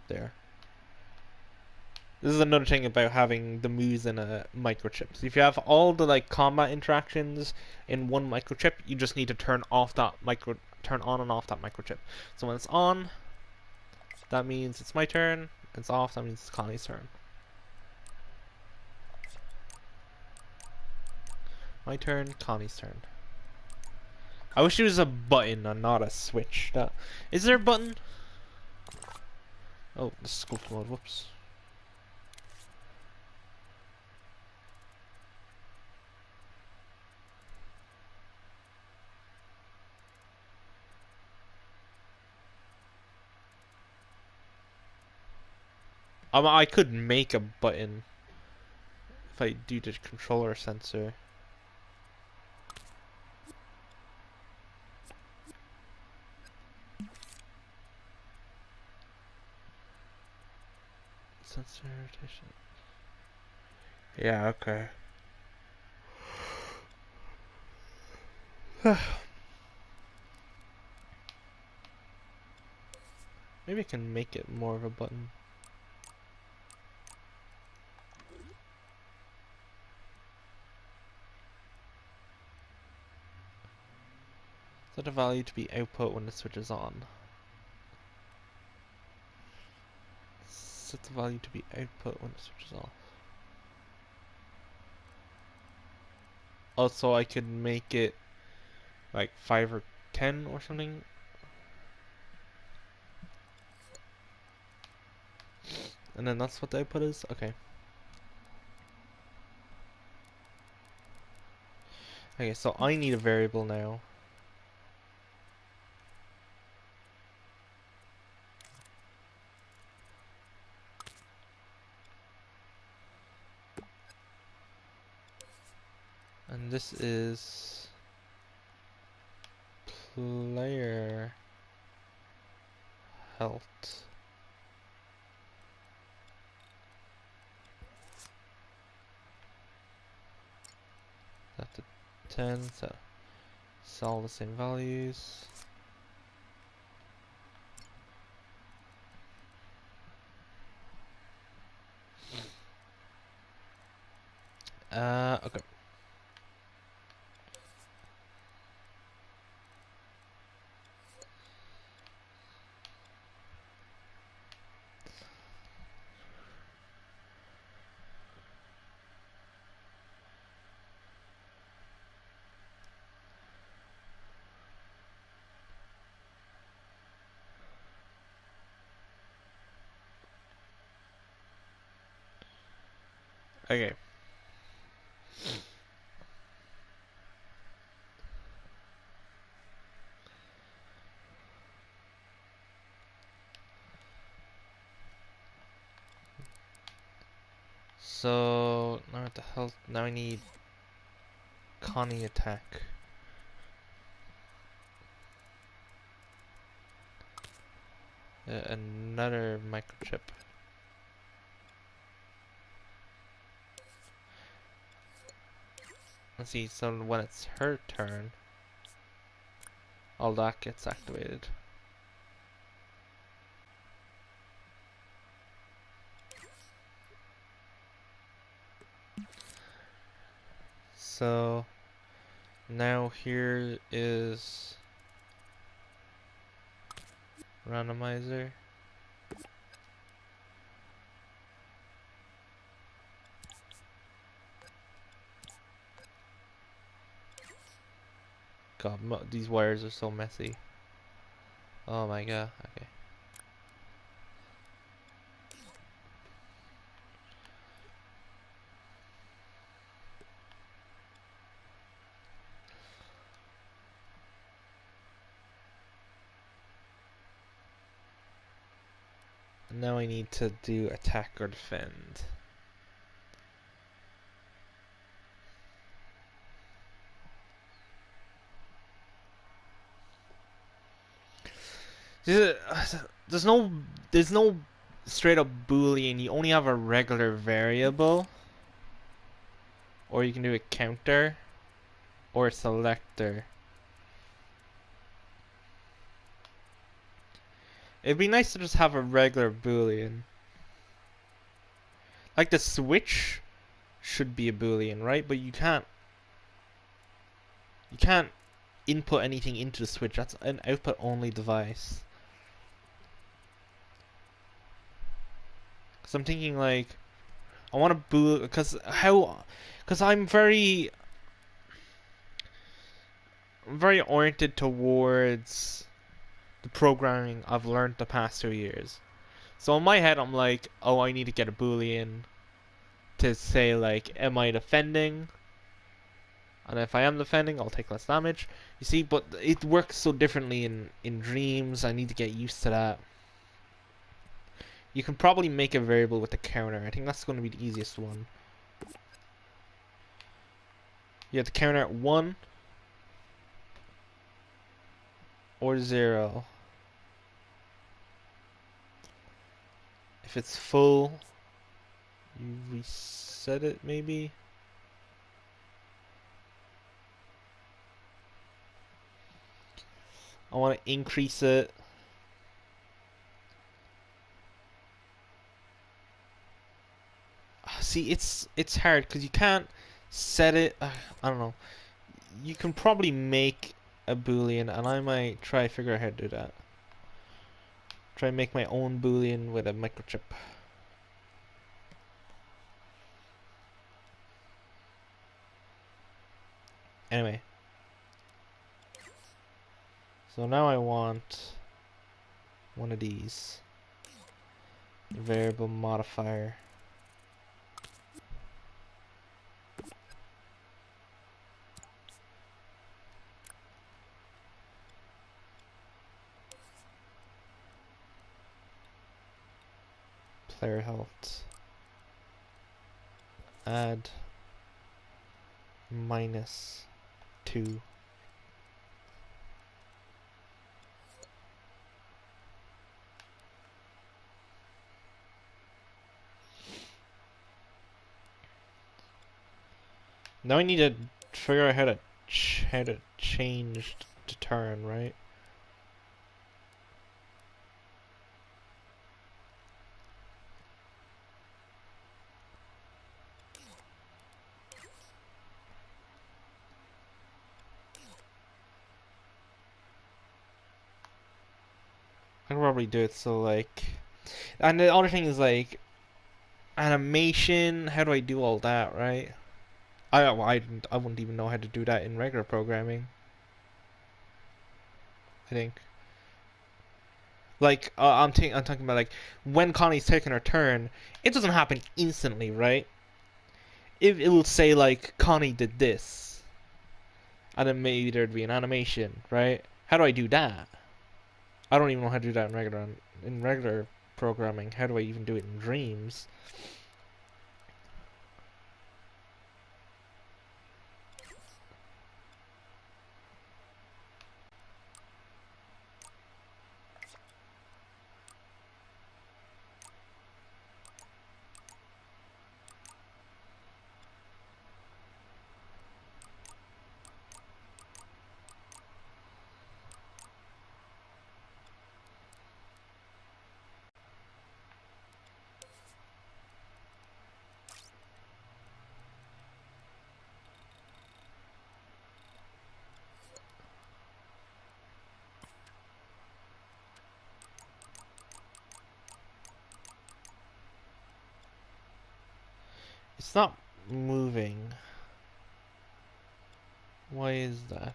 There. This is another thing about having the moves in a microchip. So if you have all the like combat interactions in one microchip, you just need to turn on and off that microchip. So when it's on, that means it's my turn. It's off, that means it's Connie's turn. My turn, Connie's turn. I wish there was a button and not a switch. Is there a button? Oh, this is scope mode. Whoops. I could make a button if I do the controller sensor. Sensor rotation. Yeah, okay. Maybe I can make it more of a button. Set the value to be output when the switch is on. Set the value to be output when the switch is off. Also, I could make it like 5 or 10 or something. And then that's what the output is? Okay. Okay, so I need a variable now. And this is player health. That's a 10, so it's all the same values. Okay. Okay. So now at the health, now I need Connie attack. Another microchip. Let's see, so when it's her turn, all that gets activated. So now here is randomizer. God, these wires are so messy. Oh my god, okay. Now I need to do attack or defend. There's no straight up boolean. You only have a regular variable, or you can do a counter or a selector. It'd be nice to just have a regular boolean. Like the switch should be a boolean, right? But you can't input anything into the switch. That's an output only device. Cause I'm thinking like I want to bool because I'm very oriented towards the programming I've learned the past 2 years. So in my head I'm like, oh, I need to get a boolean to say like, am I defending? And if I am defending, I'll take less damage. You see, but it works so differently in Dreams. I need to get used to that. You can probably make a variable with the counter. I think that's going to be the easiest one. You have the counter at 1 or 0. If it's full, you reset it maybe. I want to increase it. See, it's hard because you can't set it. I don't know. You can probably make a boolean, and I might try to figure out how to do that. Try and make my own boolean with a microchip. Anyway, so now I want one of these variable modifier. Player health. Add -2. Now I need to figure out how to change to turn, right? I can probably do it so like, and the other thing is like animation. How do I do all that, right? I wouldn't even know how to do that in regular programming. I think. Like I'm talking about like when Connie's taking her turn, it doesn't happen instantly, right? It will say like Connie did this, and then maybe there'd be an animation, right? How do I do that? I don't even know how to do that in regular programming. How do I even do it in Dreams? It's not moving. Why is that?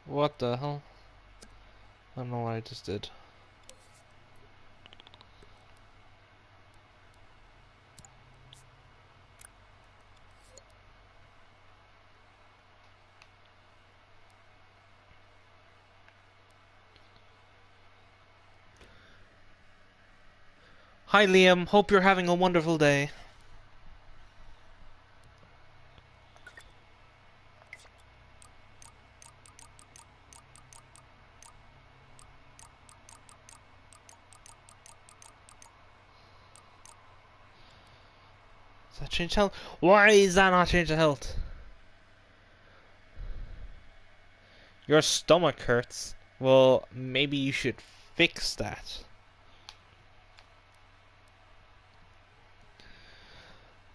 What the hell? I don't know what I just did. Hi Liam, hope you're having a wonderful day. Does that change health? Why is that not change the health? Your stomach hurts. Well, maybe you should fix that.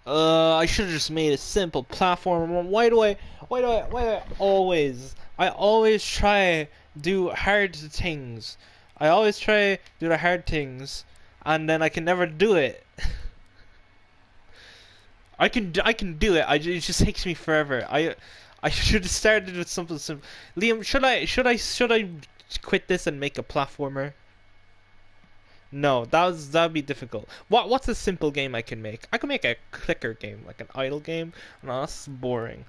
I should have just made a simple platform. I always try do hard things. I always try do the hard things, and then I can never do it. I can do it. It just takes me forever. I should have started with something simple. Liam, should I quit this and make a platformer? No, that'd be difficult. What's a simple game I can make? I can make a clicker game, like an idle game. No, that's boring.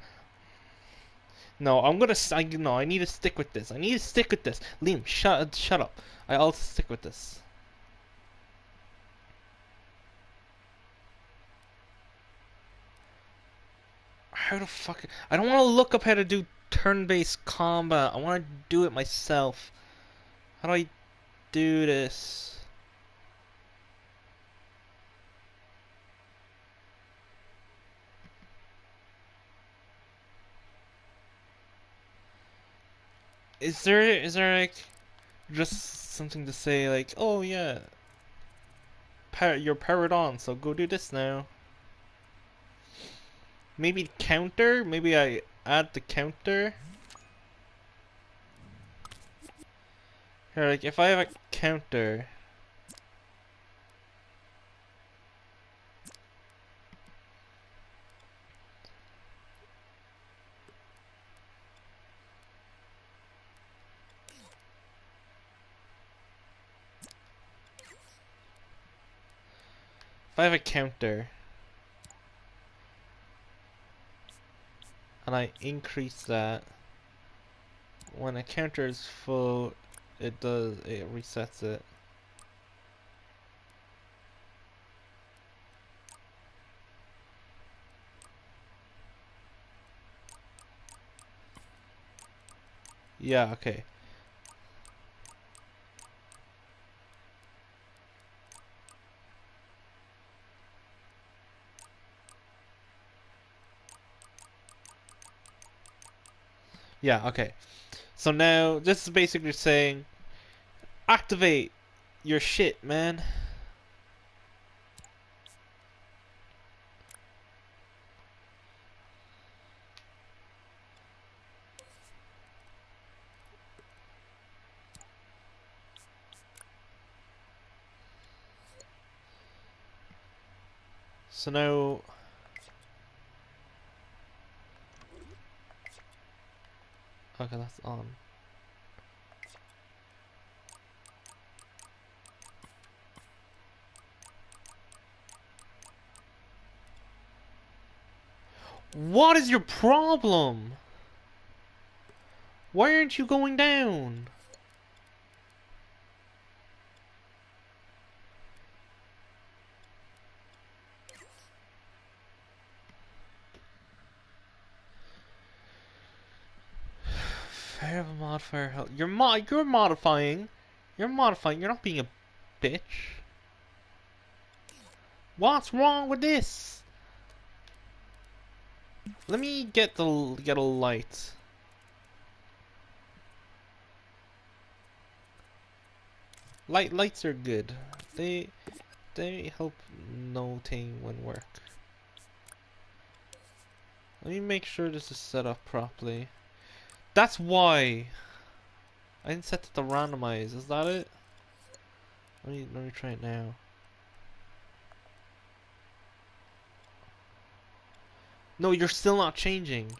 No, no, I need to stick with this. I need to stick with this. Liam, shut up. I'll stick with this. How the fuck? I don't want to look up how to do turn-based combat. I want to do it myself. How do I do this? Is there like just something to say like, oh yeah, you're powered on, so go do this now. Maybe counter? Maybe I add the counter? Here, like, if I have a counter... If I have a counter... And I increase that... When a counter is full, it resets it. Yeah, okay. Yeah, okay. So now, this is basically saying, activate your shit, man. So now... Okay, that's on. What is your problem? Why aren't you going down? Variable modifier health. You're modifying. You're modifying. You're not being a bitch. What's wrong with this? Let me get a light. Lights are good. They help noting when work. Let me make sure this is set up properly. That's why I didn't set it to randomize. Is that it? Let me try it now. No, you're still not changing.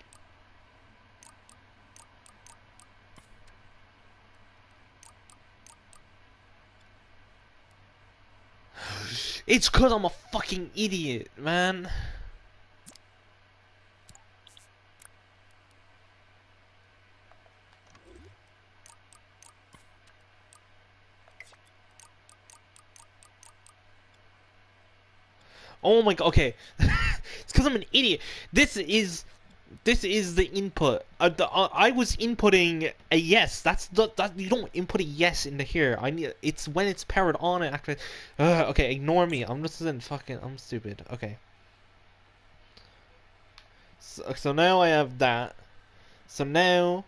It's cause I'm a fucking idiot, man. Oh my god. Okay, it's because I'm an idiot. This is this is the input. I was inputting a yes. That you don't input a yes into here. I need it's when it's powered on and activate. Okay, ignore me. I'm just fucking. I'm stupid. Okay. So now I have that. So now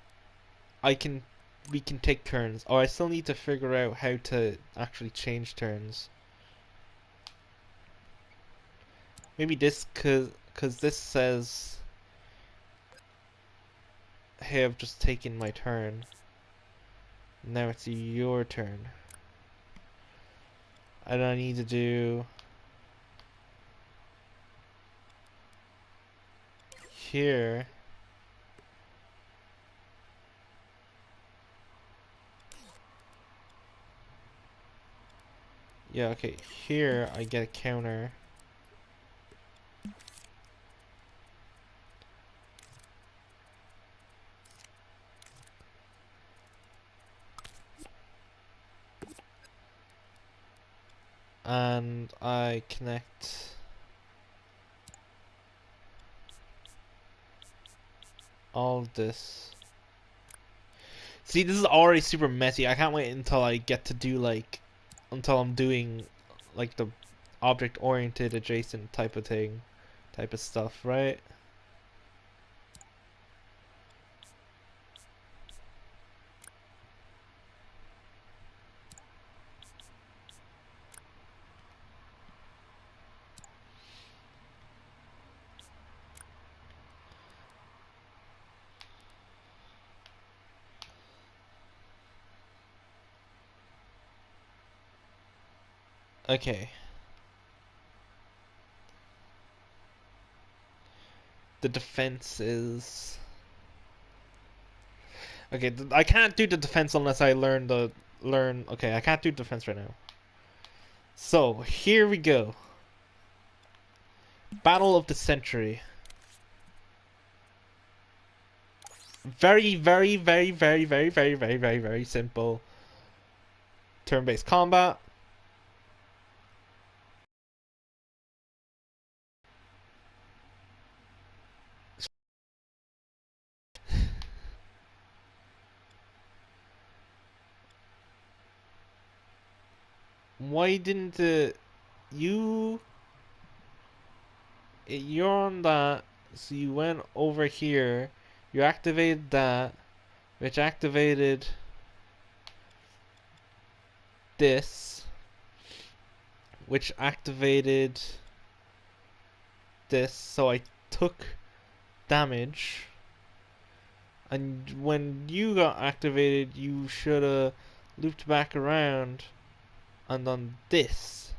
I can we can take turns. Oh, I still need to figure out how to actually change turns. Maybe this cause this says, hey, I've just taken my turn. Now it's your turn. And I need to do here. Yeah, okay. Here I get a counter. And I connect all this. See, this is already super messy. I can't wait until I get to do like until I'm doing like the object oriented adjacent type of thing, type of stuff, right? Okay. The defense is okay. I can't do the defense unless I learn. Okay, I can't do defense right now. So here we go. Battle of the Century. Very, very, very, very, very, very, very, very, very simple turn-based combat. Why didn't you? You're on that, so you went over here. You activated that, which activated this, which activated this. So I took damage. And when you got activated, you should have looped back around and done this.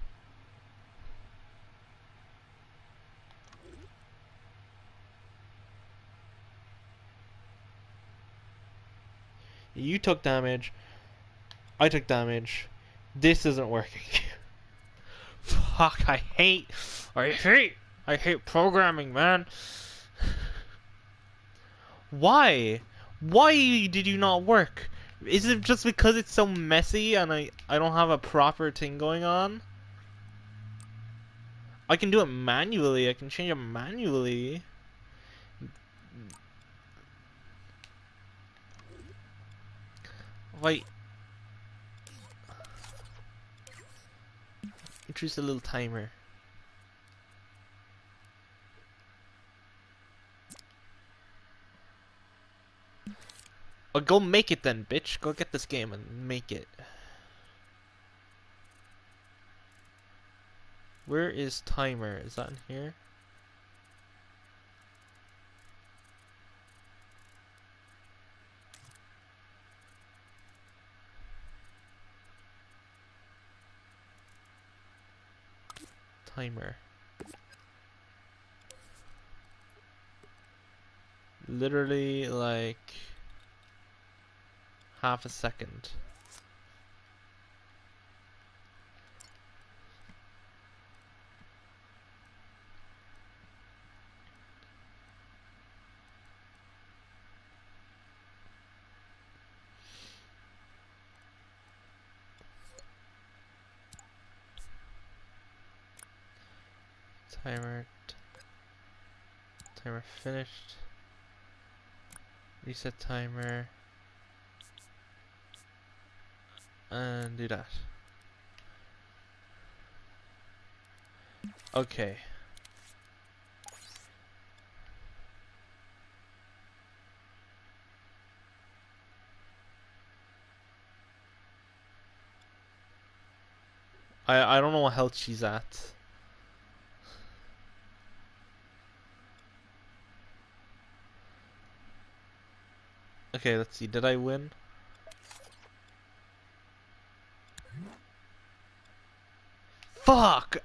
You took damage. I took damage. This isn't working. Fuck, I hate programming, man. Why? Why did you not work? Is it just because it's so messy and I don't have a proper thing going on? I can do it manually. I can change it manually. Wait. Introduce a little timer. Oh, go make it then, bitch. Go get this game and make it. Where is timer? Is that in here? Timer. Literally like half a second. Timer. Timer finished. Reset timer. And do that. Okay. I don't know what health she's at. Okay, let's see. Did I win? Fuck!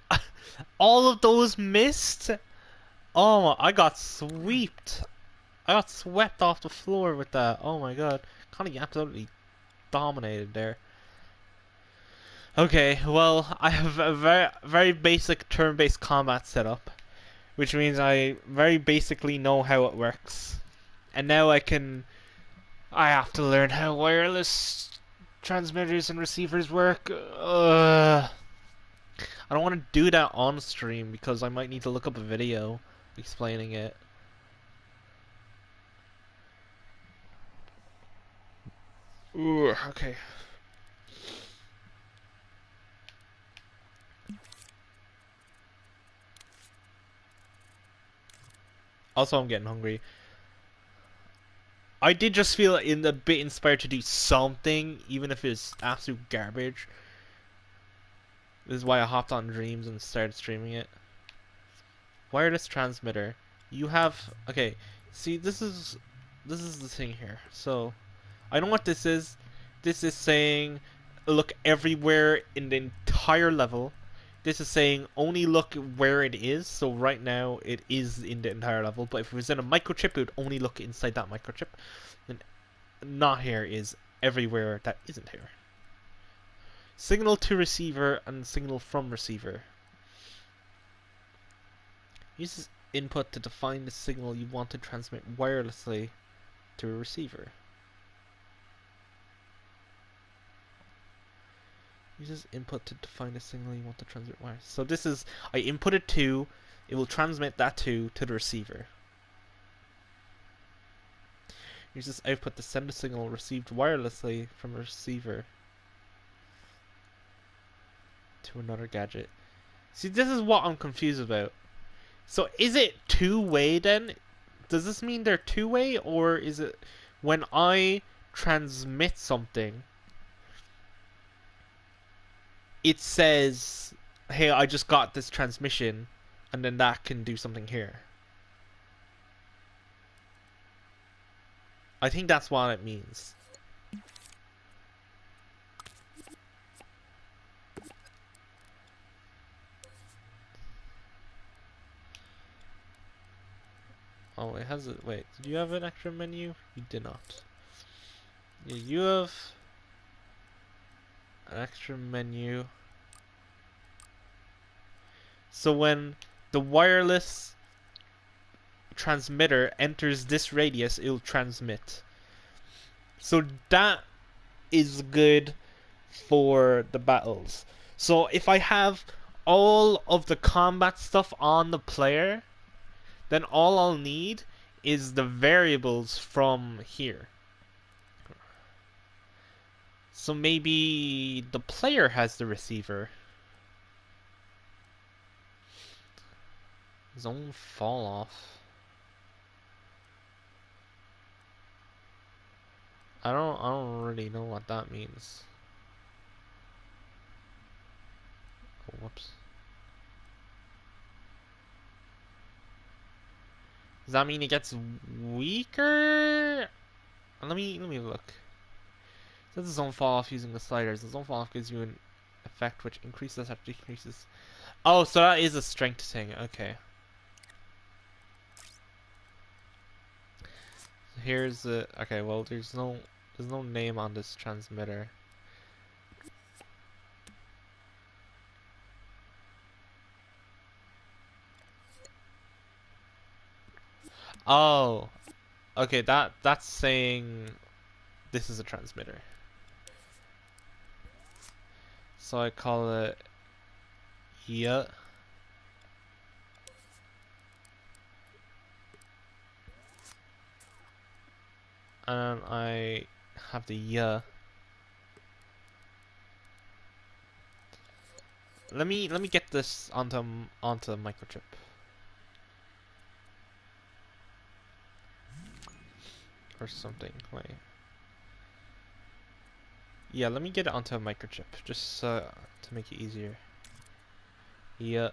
All of those missed? Oh, I got swept. I got swept off the floor with that. Oh my god. Connie absolutely dominated there. Okay, well, I have a very basic turn-based combat setup, which means I very basically know how it works. And now I have to learn how wireless transmitters and receivers work. I don't want to do that on stream because I might need to look up a video explaining it. Ooh, okay. Also, I'm getting hungry. I did just feel a bit inspired to do something, even if it's absolute garbage. This is why I hopped on Dreams and started streaming it. Wireless transmitter. You have okay. See, this is the thing here. So, I know what this is. This is saying look everywhere in the entire level. This is saying only look where it is. So right now it is in the entire level. But if it was in a microchip, it would only look inside that microchip. And not here is everywhere that isn't here. Signal to receiver and signal from receiver. Uses input to define the signal you want to transmit wirelessly to a receiver. Uses input to define the signal you want to transmit wirelessly. So this is, I input it to, it will transmit that to the receiver. Uses output to send a signal received wirelessly from a receiver to another gadget. See, this is what I'm confused about. So is it two-way then? Does this mean they're two-way, or is it when I transmit something, it says, hey, I just got this transmission, and then that can do something here? I think that's what it means. Oh, it has it. Wait, did you have an extra menu? You did not. Yeah, you have an extra menu. So when the wireless transmitter enters this radius, it'll transmit. So that is good for the battles. So if I have all of the combat stuff on the player, then all I'll need is the variables from here. So maybe the player has the receiver. Zone fall off. I don't really know what that means. Oh, whoops. Does that mean it gets weaker? Let me look. It says the zone fall off using the sliders. The zone fall off gives you an effect which increases or decreases. Oh, so that is a strength thing. Okay. Here's the okay. Well, there's no name on this transmitter. Oh, okay. That's saying this is a transmitter. So I call it yeah. and I have the yeah. Let me get this onto microchip or something. Wait. Yeah, let me get it onto a microchip just to make it easier. Yeah.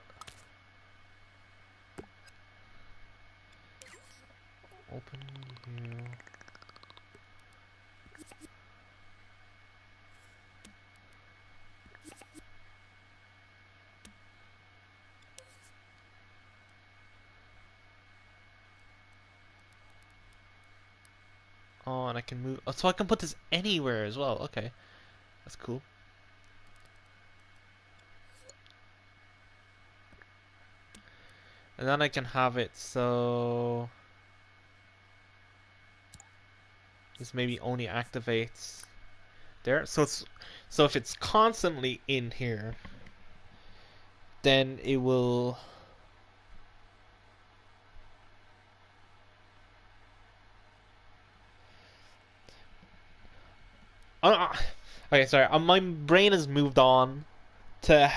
Open here. Oh, and I can move. Oh, so I can put this anywhere as well. Okay, that's cool. And then I can have it so this maybe only activates there. So if it's constantly in here, then it will. Okay, sorry. My brain has moved on to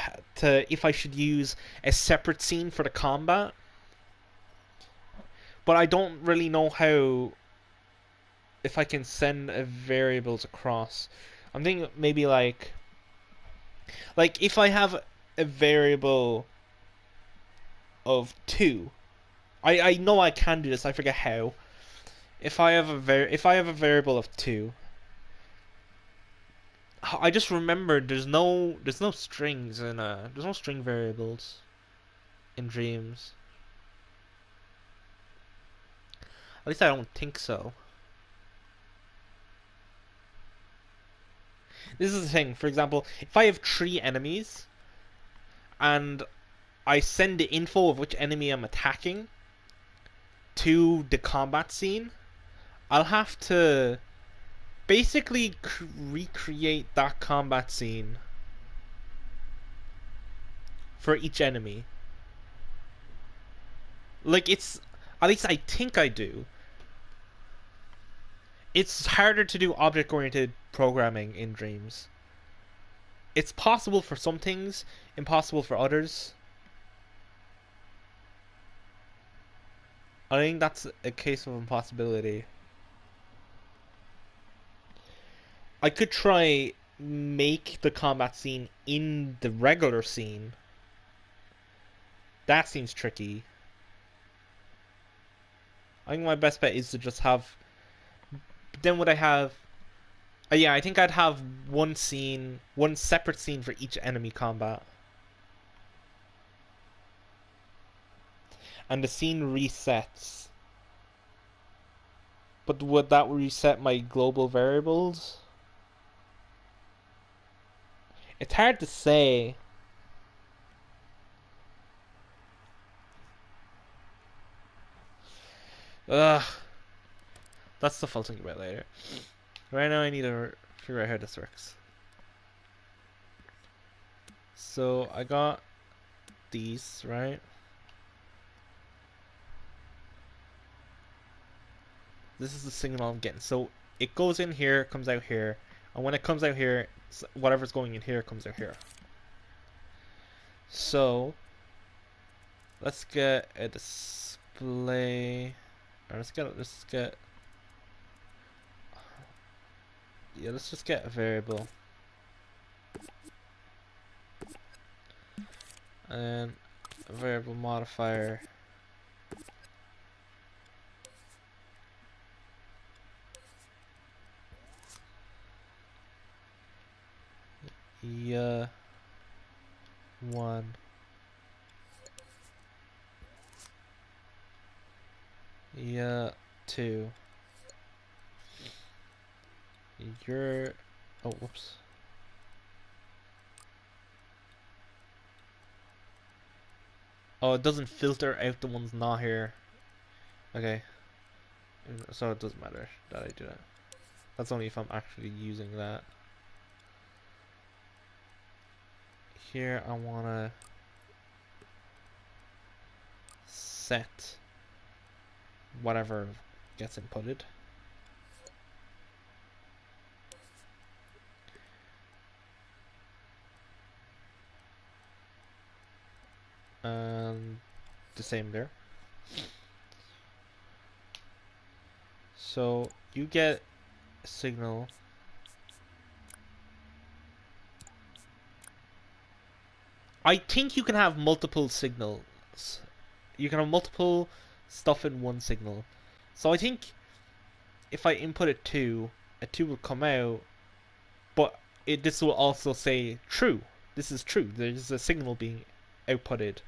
if I should use a separate scene for the combat, but I don't really know how if I can send variables across. I'm thinking maybe like if I have a variable of 2. I know I can do this. I forget how. If I have a variable of 2, I just remembered there's no strings in there's no string variables in Dreams. At least I don't think so. This is the thing. For example, if I have 3 enemies and I send the info of which enemy I'm attacking to the combat scene, I'll have to basically recreate that combat scene for each enemy. Like it's at least I think I do. It's harder to do object-oriented programming in Dreams. It's possible for some things, impossible for others. I think that's a case of impossibility. I could try make the combat scene in the regular scene. That seems tricky. I think my best bet is to just have. Then would I have? Yeah, I think I'd have one scene, one separate scene for each enemy combat, and the scene resets. But would that reset my global variables? It's hard to say. Ugh. That's stuff I'll think about later. Right now I need to figure out how this works. So I got these, right? This is the signal I'm getting. So it goes in here, comes out here, and when it comes out here, whatever's going in here comes out here. So let's get a display. Or let's get yeah, let's just get a variable. And a variable modifier. Yeah, 1. Yeah, 2. You're. Oh, whoops. Oh, it doesn't filter out the ones not here. Okay. So it doesn't matter that I do that. That's only if I'm actually using that. Here I wanna set whatever gets inputted. and the same there. So you get a signal. I think you can have multiple signals. You can have multiple stuff in one signal. So I think if I input a 2 will come out, but this will also say true. This is true. There's a signal being outputted.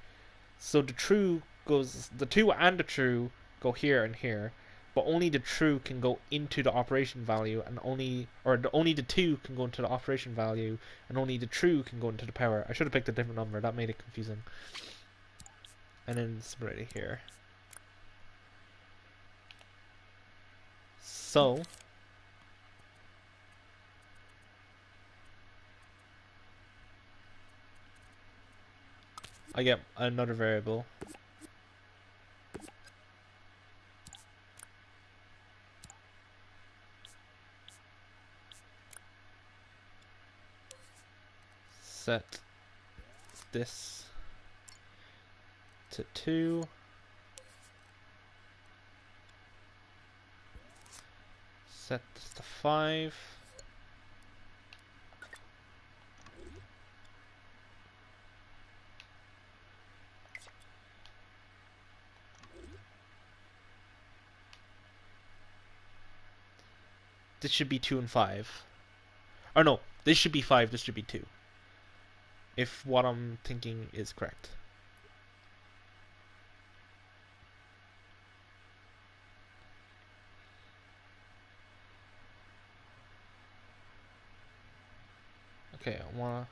So the 2 and the true go here and here, but only the true can go into the operation value, and only the 2 can go into the operation value, and only the true can go into the power. I should have picked a different number. That made it confusing. And then split it here. So I get another variable. Set this to 2. Set this to 5. This should be 2 and 5. Or no, this should be 5, this should be 2. If what I'm thinking is correct. Okay, I wanna...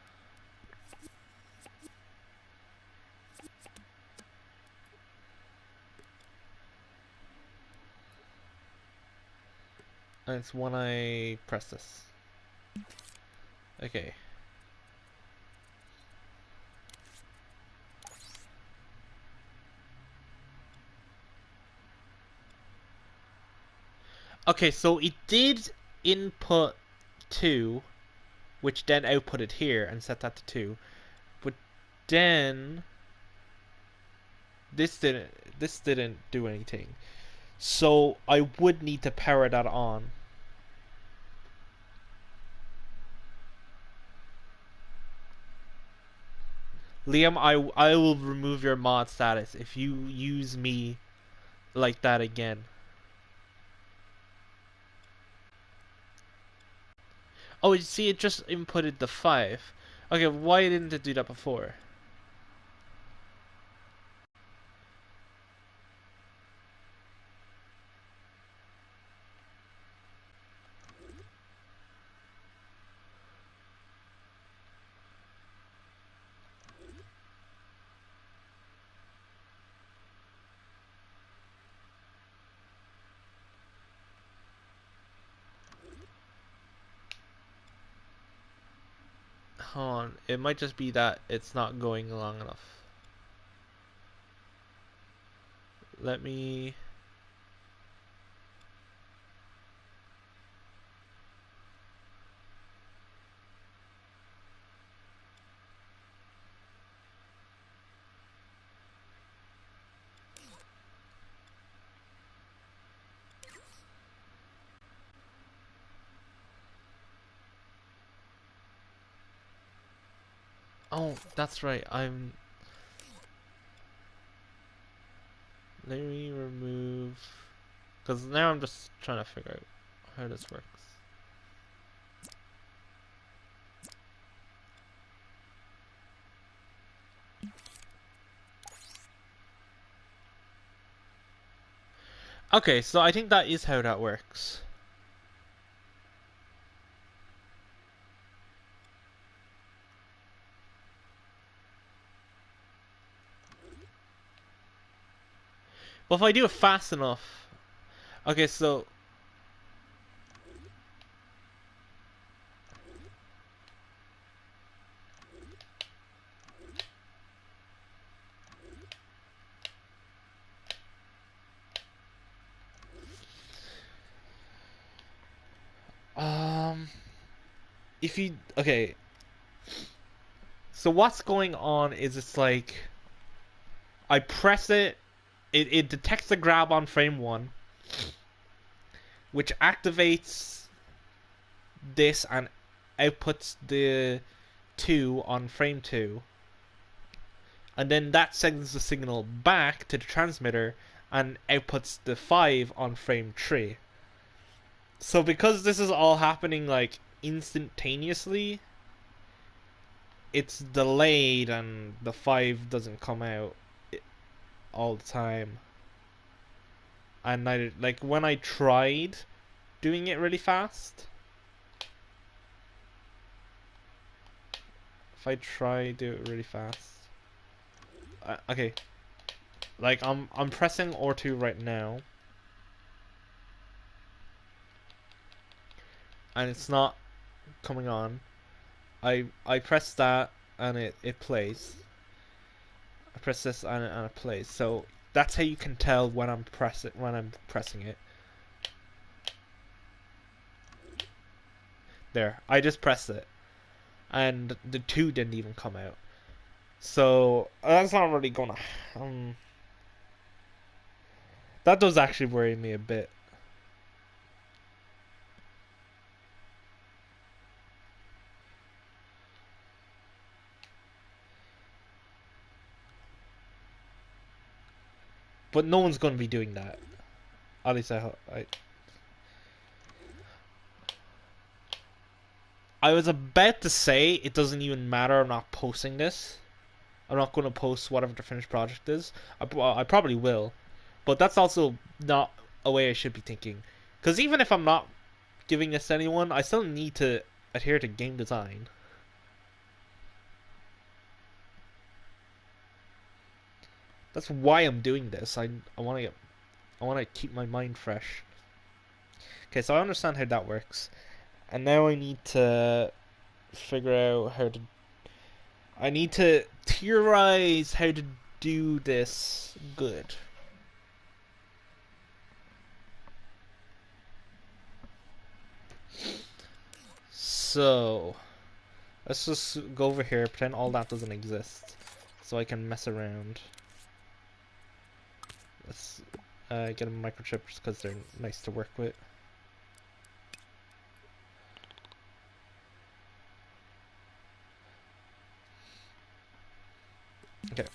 And it's when I press this. Okay. Okay, so it did input 2, which then outputted here and set that to 2. But then this didn't do anything. So I would need to power that on. Liam, I will remove your mod status if you use me like that again. Oh, you see, it just inputted the 5. Okay, why didn't it do that before? Hold on, it might just be that it's not going long enough. Let me... Oh, that's right, let me remove... Because now I'm just trying to figure out how this works. Okay, so I think that is how that works. Well, if I do it fast enough... Okay, so... If you... Okay. So what's going on is it's like... I press it, it detects the grab on frame 1, which activates this and outputs the 2 on frame 2. And then that sends the signal back to the transmitter and outputs the 5 on frame 3. So because this is all happening like instantaneously, it's delayed and the 5 doesn't come out all the time. And like when I tried doing it really fast, if I try do it really fast, okay, like I'm pressing R2 right now, and it's not coming on. I press that and it plays. I press this and it plays. So that's how you can tell when I'm pressing it. There, I just pressed it, and the 2 didn't even come out. So that's not really gonna. That does actually worry me a bit. But no one's gonna be doing that. At least I was about to say it doesn't even matter. I'm not posting this. I'm not going to post whatever the finished project is. I probably will, but that's also not a way I should be thinking. Because even if I'm not giving this to anyone, I still need to adhere to game design. That's why I'm doing this. I want to keep my mind fresh. Okay, so I understand how that works, and now I need to figure out how to. I need to theorize how to do this good. So, let's just go over here, pretend all that doesn't exist, so I can mess around. Let's get them microchips because they're nice to work with. Okay.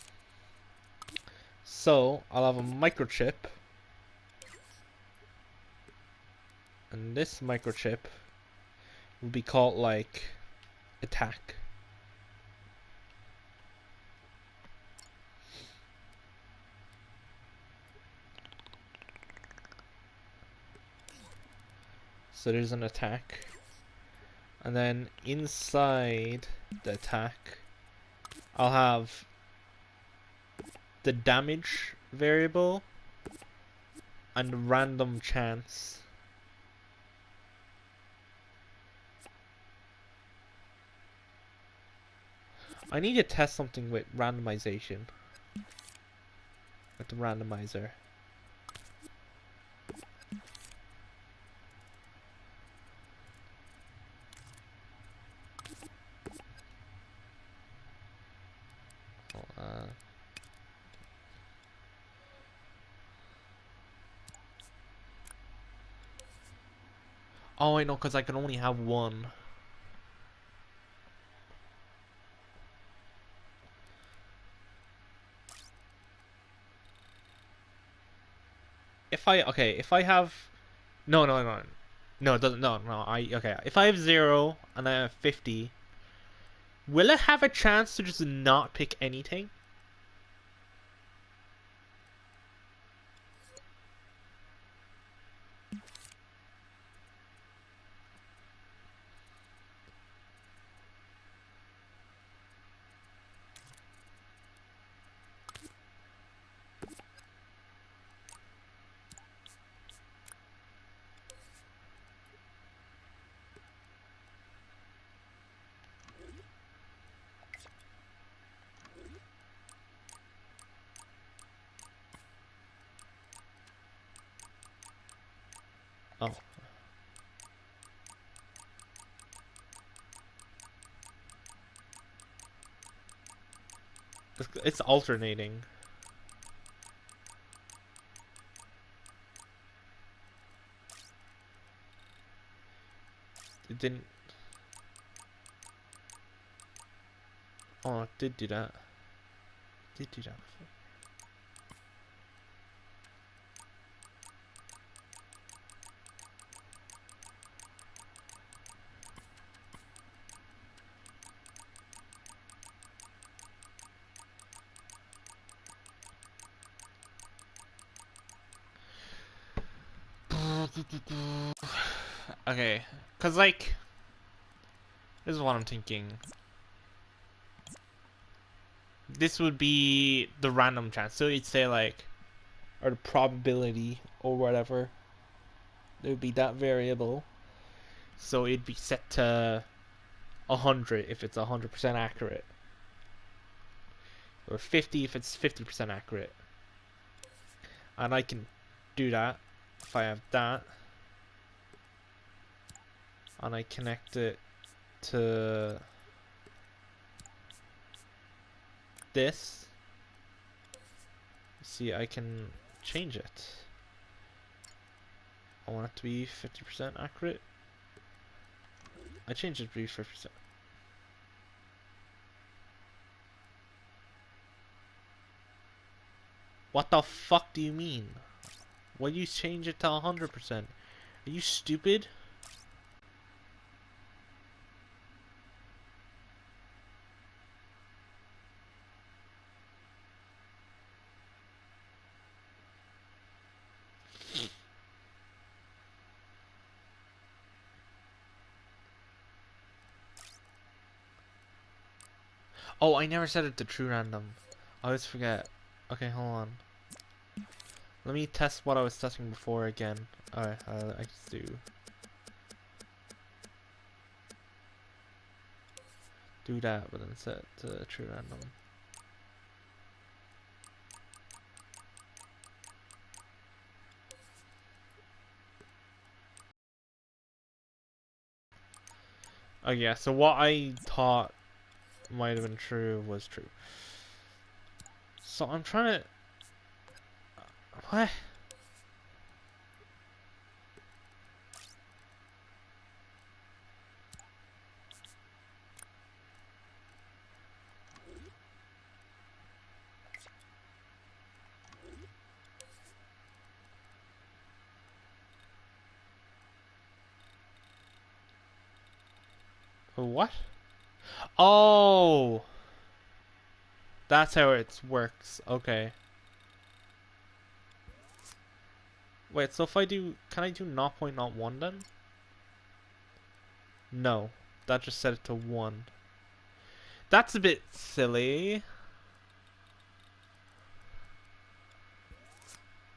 So, I'll have a microchip, and this microchip will be called, like, attack. So there's an attack. And then inside the attack, I'll have the damage variable and random chance. I need to test something with randomization. With the randomizer. Oh, I know, because I can only have one. If I have, no, it doesn't, okay, if I have 0 and I have 50, will it have a chance to just not pick anything? Oh. It's alternating. It didn't. Oh, it did do that. It did do that before. Okay, cause like, this is what I'm thinking. This would be the random chance. So you'd say like, or the probability or whatever. There would be that variable. So it'd be set to 100 if it's 100% accurate, or 50 if it's 50% accurate. And I can do that if I have that, and I connect it to this. See, I can change it. I want it to be 50% accurate. I changed it to be 50%. What the fuck do you mean? Why do you change it to 100%? Are you stupid? Oh, I never set it to true random. I always forget. Okay, hold on. Let me test what I was testing before again. Alright, I just do that, but then set to true random. Oh yeah, so what I thought might have been true was true. So I'm trying to... What? What? Oh! That's how it works. Okay. Wait, so if I do... Can I do 0.01 then? No. That just set it to 1. That's a bit silly.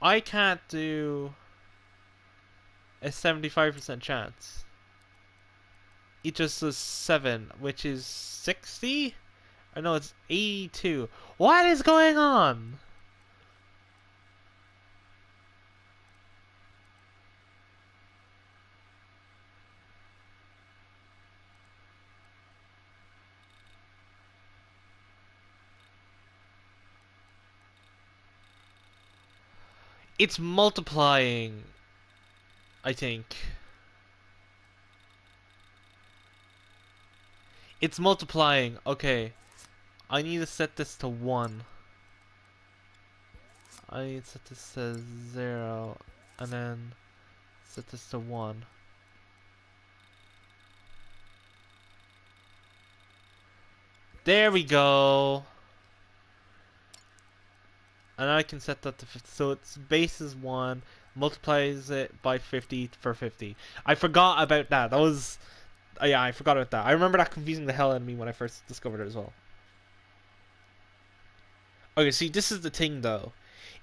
I can't do a 75% chance. It just says 7, which is 60? I know it's 82. What is going on? It's multiplying, I think. It's multiplying. Okay. I need to set this to 1. I need to set this to 0. And then set this to 1. There we go. And I can set that to 50. So its base is 1. Multiplies it by 50 for 50. I forgot about that. That was... yeah, I forgot about that. I remember that confusing the hell out of me when I first discovered it as well. Okay, see, this is the thing though.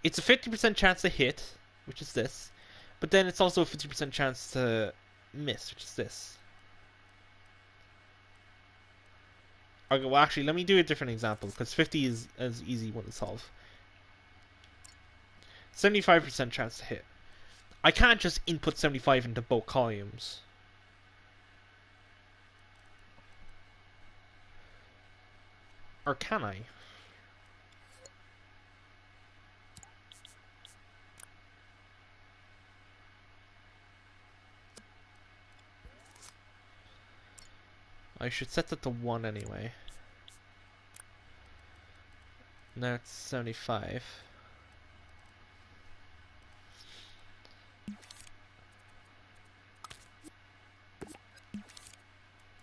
It's a 50% chance to hit, which is this. But then it's also a 50% chance to miss, which is this. Okay, well actually, let me do a different example, because 50 is an easy one to solve. 75% chance to hit. I can't just input 75 into both columns. Or can I? I should set that to 1 anyway. Now it's 75.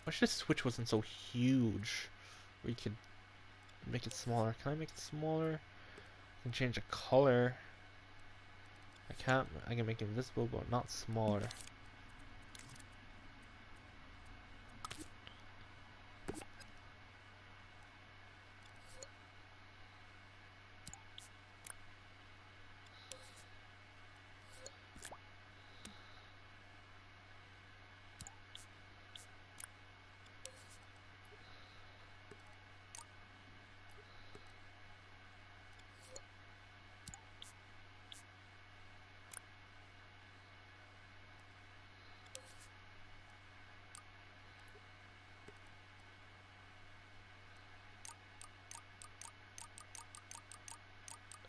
Wish this switch wasn't so huge. We could make it smaller. Can I make it smaller? I can change the color. I can't. I can make it invisible, but not smaller.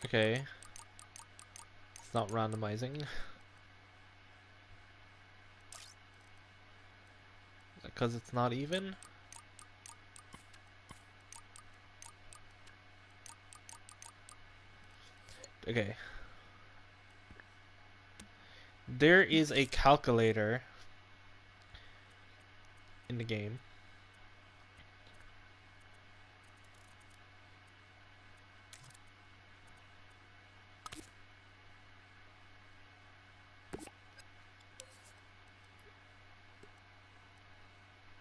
Okay. It's not randomizing. Because it's not even? Okay. There is a calculator in the game.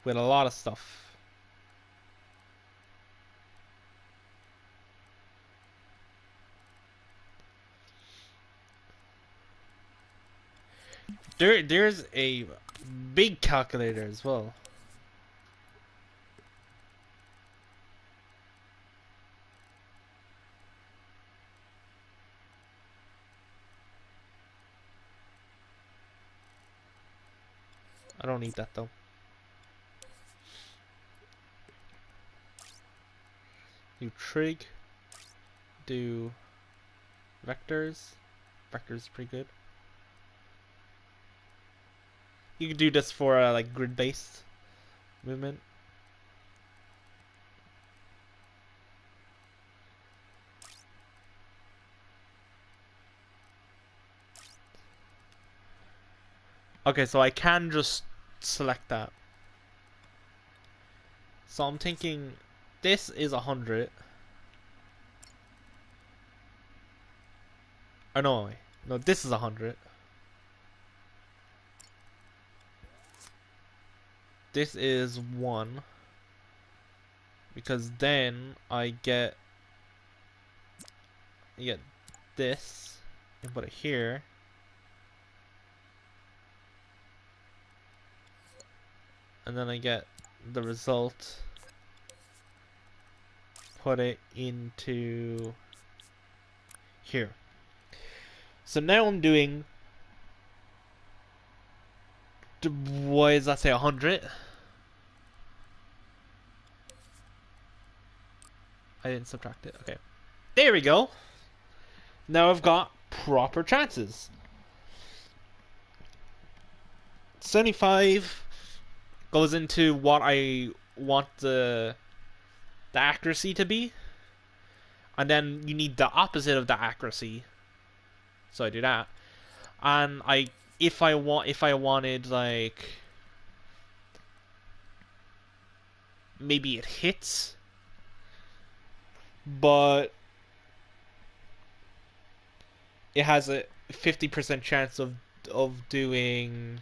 With a lot of stuff. There's a big calculator as well. I don't need that though. Do trig. Do vectors. Vectors is pretty good. You can do this for like grid-based movement. Okay, so I can just select that. So I'm thinking this is 100. Oh no, wait. No, this is 100. This is 1. Because then I get this and put it here. And then I get the result, put it into here. So now I'm doing, why does that say 100? I didn't subtract it. Okay. There we go. Now I've got proper chances. 75 goes into what I want the accuracy to be. And then you need the opposite of the accuracy. So I do that. And if I wanted like maybe it hits, but it has a 50% chance of doing.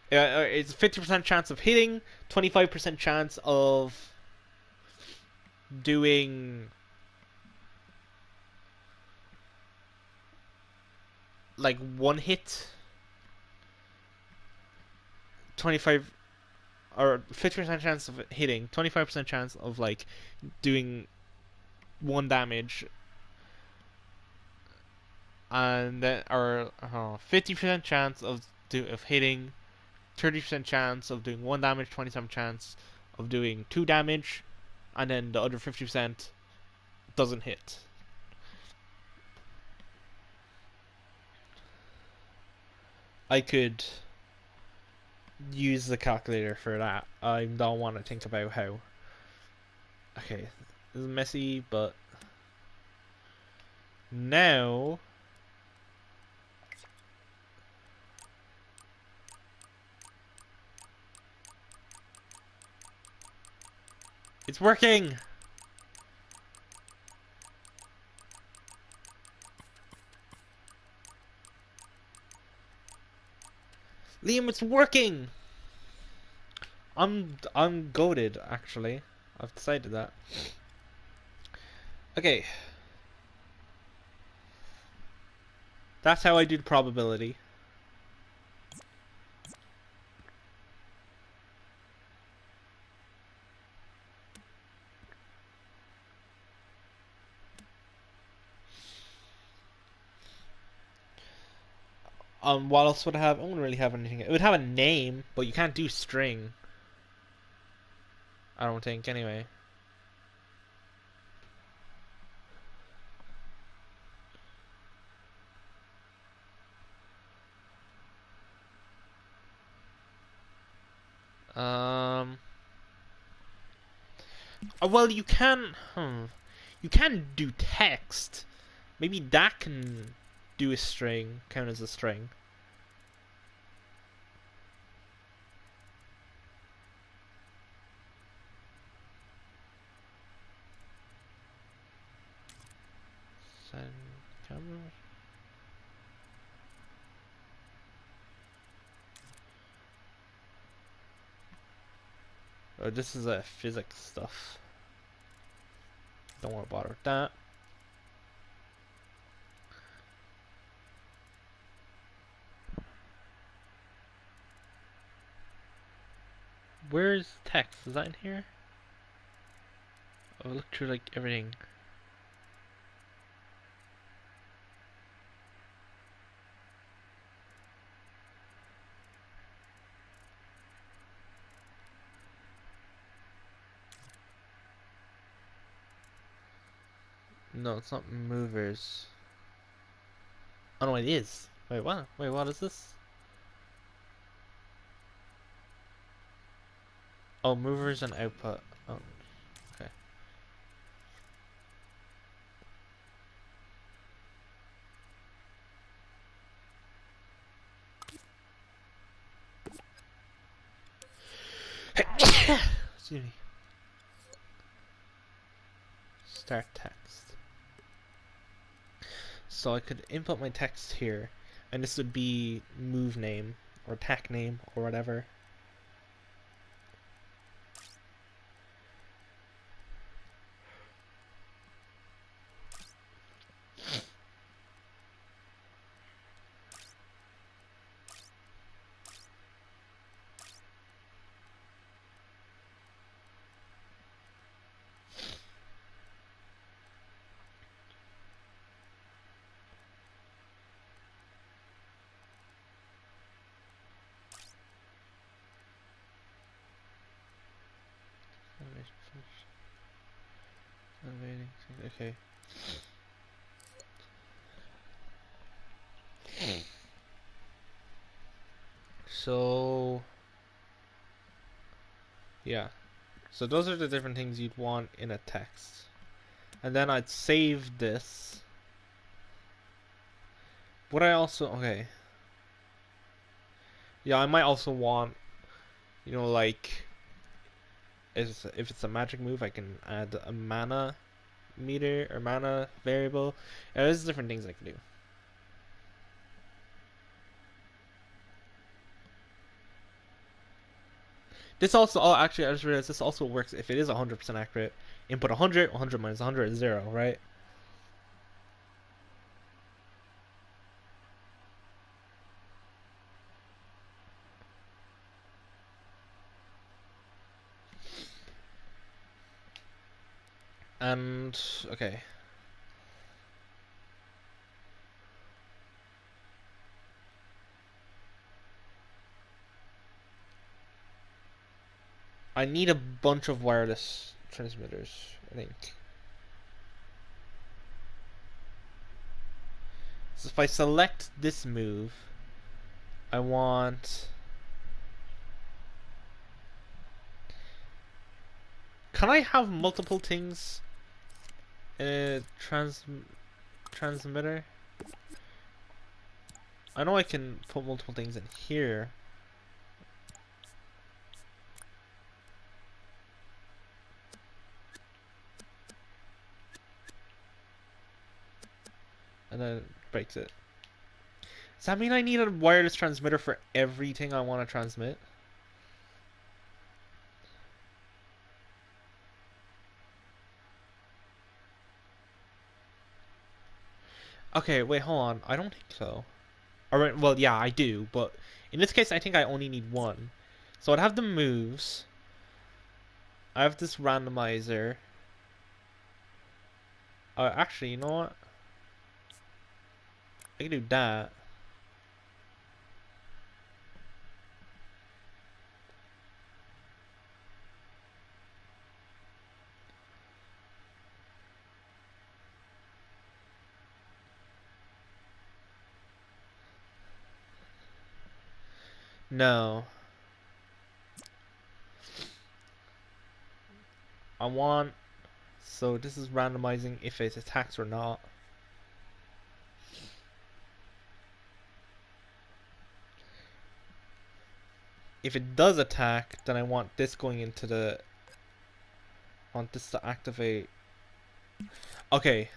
It's a 50% chance of hitting, 25% chance of doing like one hit, 25 or 50% chance of hitting, 25% chance of like doing one damage, and then or 50% chance of hitting, 30% chance of doing one damage, 27% chance of doing 2 damage, and then the other 50% doesn't hit. I could use the calculator for that. I don't want to think about how. Okay, this is messy, but now it's working. Liam, it's working. I'm goated actually. I've decided that. Okay, that's how I do the probability. What else would I have? I wouldn't really have anything. It would have a name, but you can't do string. I don't think, anyway. Um. Well, you can. You can do text. Maybe that can do a string, count as a string. Send camera. Oh, this is physics stuff. Don't want to bother with that. Where's text? Is that in here? Oh, look through like everything. No, it's not movers. Oh no, it is. Wait, what? Wait, what is this? Oh, movers and output. Oh, okay. Excuse me. Start text. So I could input my text here, and this would be move name or tag name or whatever. Okay. So yeah. So those are the different things you'd want in a text. And then I'd save this. Would I also okay. Yeah, I might also want, like if it's a magic move, I can add a mana meter or mana variable. Yeah, there's different things I can do. This also, oh, actually, I just realized this also works if it is 100% accurate. Input 100, 100 minus 100 is 0, right? And, okay. I need a bunch of wireless transmitters, I think. So if I select this move, I want Can I have multiple things in a transmitter? I know I can put multiple things in here. And then it breaks it. Does that mean I need a wireless transmitter for everything I want to transmit? Okay, wait, hold on. I don't think so. Or, well, yeah, I do, but in this case, I think I only need one. So I'd have the moves. I have this randomizer. Actually, you know what? I can do that. No. I want... So this is randomizing if it attacks or not. If it does attack, then I want this going into the... I want this to activate... Okay.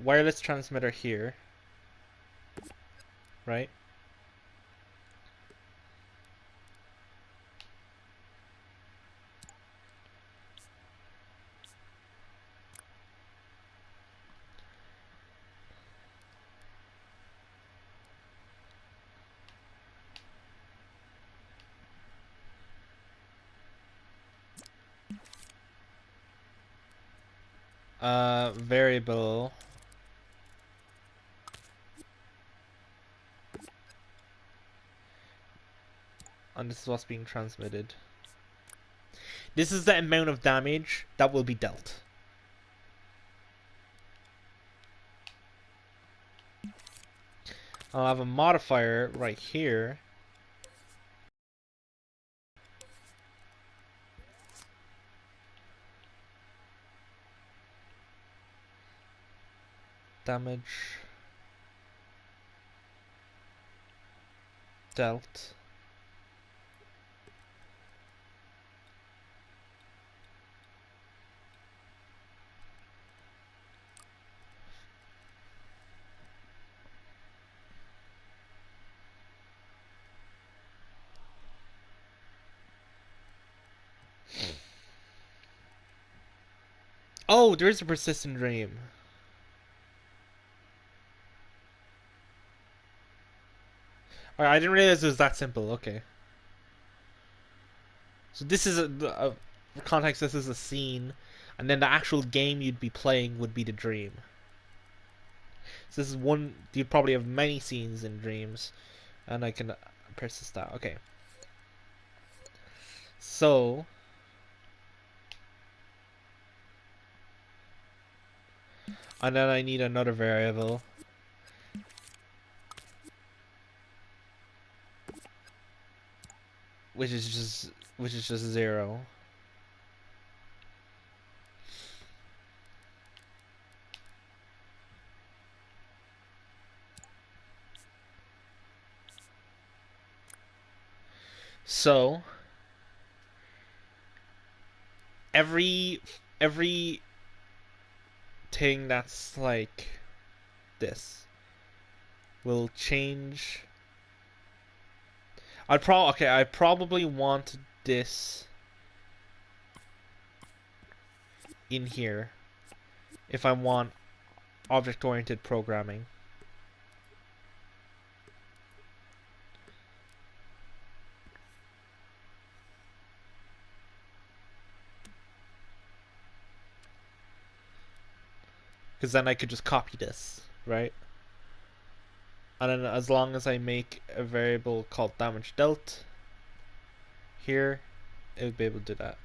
Wireless transmitter here. Right? Variable. And this is what's being transmitted. This is the amount of damage that will be dealt. I'll have a modifier right here. Damage dealt. Oh, there is a persistent dream. Alright, I didn't realize it was that simple. Okay. So this is for context, this is a scene, and then the actual game you'd be playing would be the dream. So this is one, you'd probably have many scenes in dreams, and I can persist that. Okay. So, and then I need another variable, which is just 0. So every thing that's like this will change. I probably want this in here if I want object-oriented programming. Because then I could just copy this, right? And then as long as I make a variable called damage dealt here, it would be able to do that.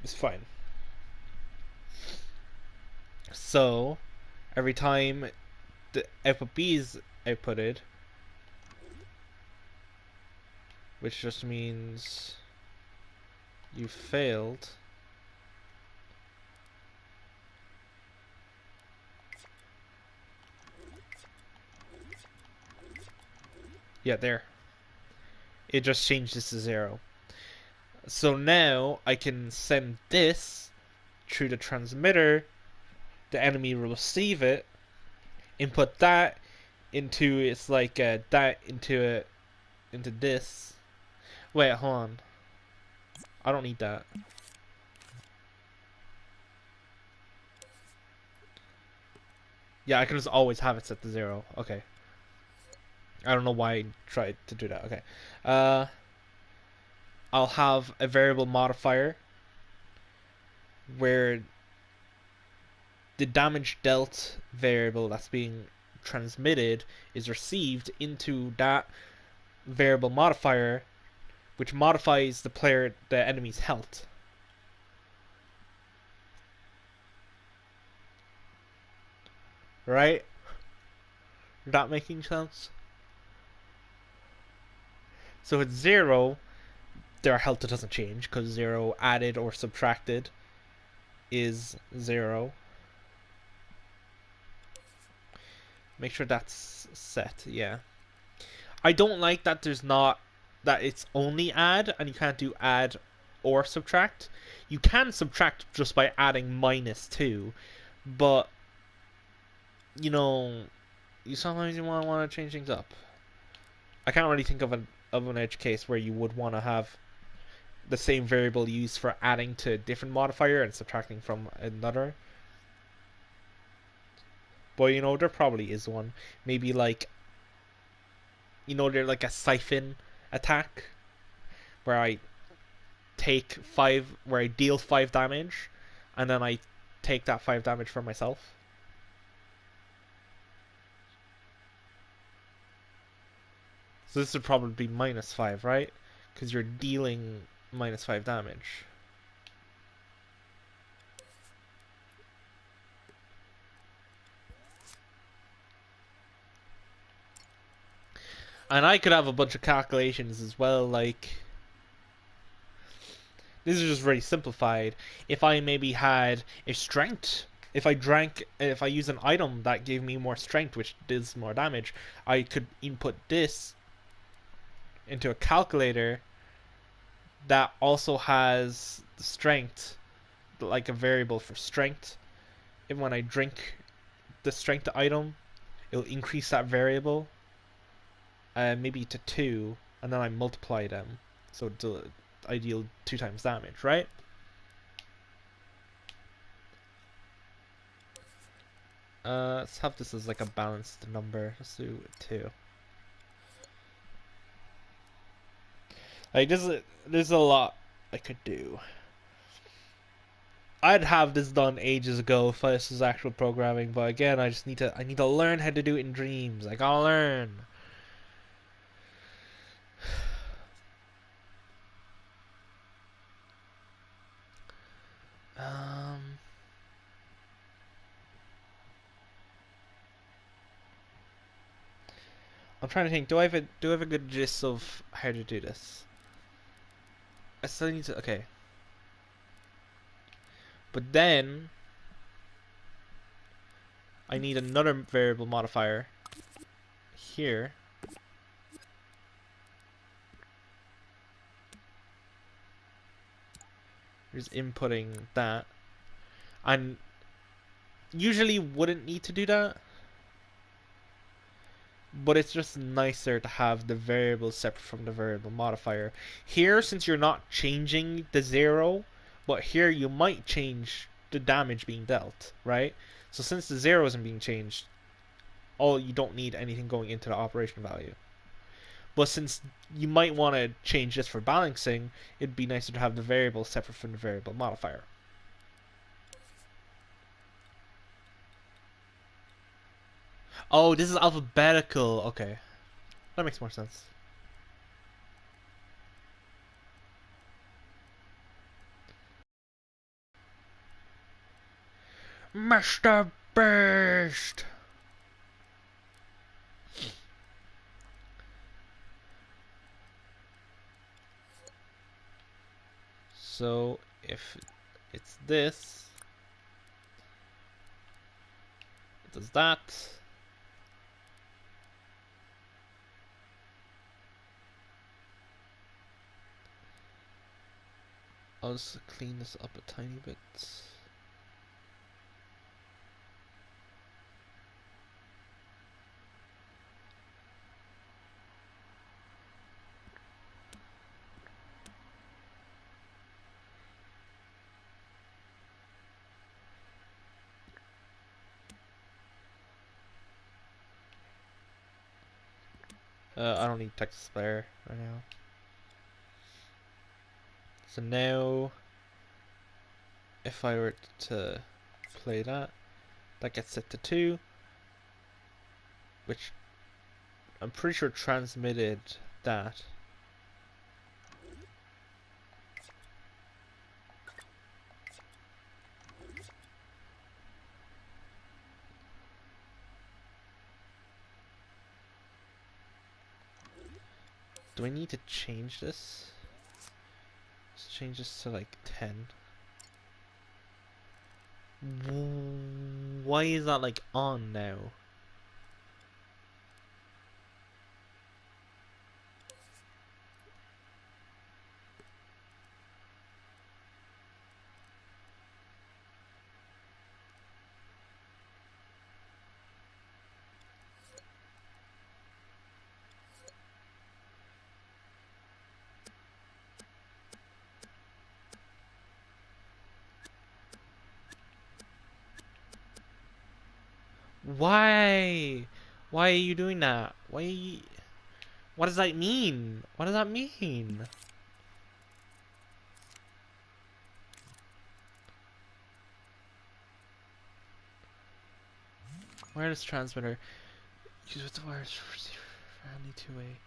It's fine. So every time the output B is outputted, which just means you failed. Yeah, there. It just changed this to 0. So now I can send this through the transmitter. The enemy will receive it, input that into it's like that into this. Wait, hold on. I don't need that. Yeah, I can just always have it set to 0. Okay. I don't know why I tried to do that. Okay. Uh, I'll have a variable modifier where the damage dealt variable that's being transmitted is received into that variable modifier, which modifies the enemy's health. Right? That making sense? So at 0, their health doesn't change because 0 added or subtracted is 0. Make sure that's set, yeah. I don't like that there's not that it's only add and you can't do add or subtract. You can subtract just by adding -2, but you know, you sometimes you want to change things up. I can't really think of an edge case where you would want to have the same variable used for adding to a different modifier and subtracting from another. But you know, there probably is one. Maybe like there's like a siphon attack where I where I deal 5 damage, and then I take that 5 damage for myself. So this would probably be -5, right? Because you're dealing -5 damage. And I could have a bunch of calculations as well, like this is just very simplified. If I maybe had a strength, if I use an item that gave me more strength, which does more damage, I could input this into a calculator that also has strength, like a variable for strength. And when I drink the strength item, it'll increase that variable, maybe to 2, and then I multiply them. So I deal 2 times damage, right? Let's have this as like a balanced number. Let's do 2. Like there's a lot I could do. I'd have this done ages ago if this was actual programming, but again, I need to learn how to do it in Dreams. I gotta learn. Um, I'm trying to think. Do I have a good gist of how to do this? I still need to. Okay, but then I need another variable modifier here. Just inputting that, and usually wouldn't need to do that, but it's just nicer to have the variable separate from the variable modifier. Here, since you're not changing the 0, but here you might change the damage being dealt, right? So since the 0 isn't being changed, you don't need anything going into the operation value. But since you might want to change this for balancing, it'd be nicer to have the variable separate from the variable modifier. Oh, this is alphabetical. Okay. That makes more sense. Mr. Beast! So, if it's this, it does that. I'll just clean this up a tiny bit. I don't need text spare right now. So now, if I were to play that, that gets set to 2, which I'm pretty sure transmitted that. Do I need to change this? Let's change this to like 10. Why is that like on now? Why? Why are you doing that? Why? What does that mean? What does that mean? Wireless transmitter. Use with the wireless receiver for any two-way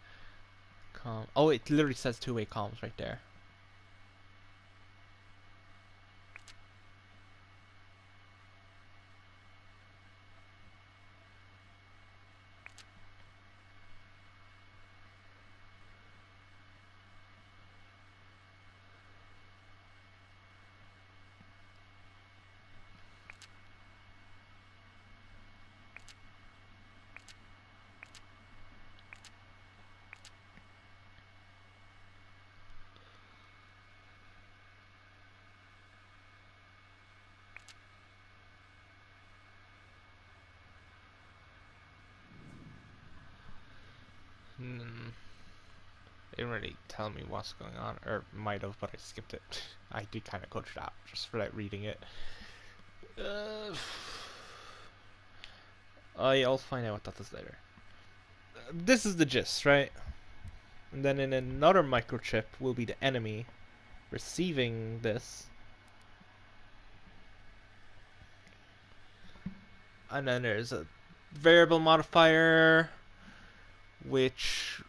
comm. Oh, it literally says two-way comms right there. They didn't really tell me what's going on, or might have, but I skipped it. I did kind of go through that just without reading it. I'll find out what that is later. This is the gist, right? And then in another microchip will be the enemy receiving this. And then there's a variable modifier which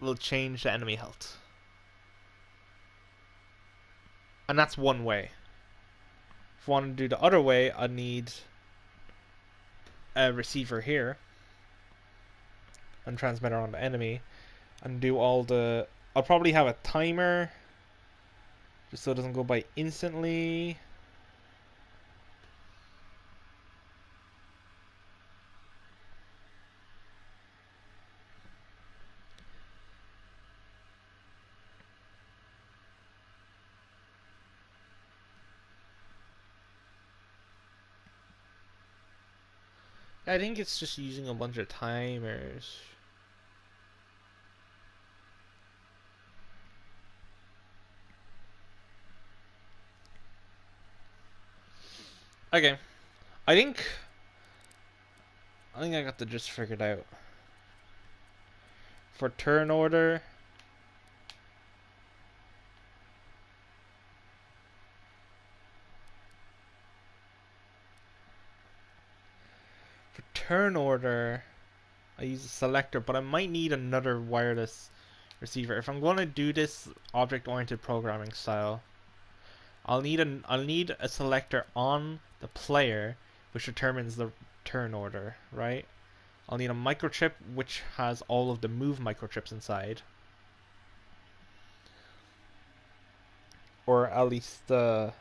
will change the enemy health. And that's one way. If I want to do the other way, I need a receiver here and transmitter on the enemy and do all the... I'll probably have a timer just so it doesn't go by instantly. I think it's just using a bunch of timers. Okay. I think I got the gist figured out. For turn order, I use a selector, but I might need another wireless receiver if I'm going to do this object-oriented programming style. I'll need a selector on the player which determines the turn order, right? I'll need a microchip which has all of the move microchips inside. Or at least the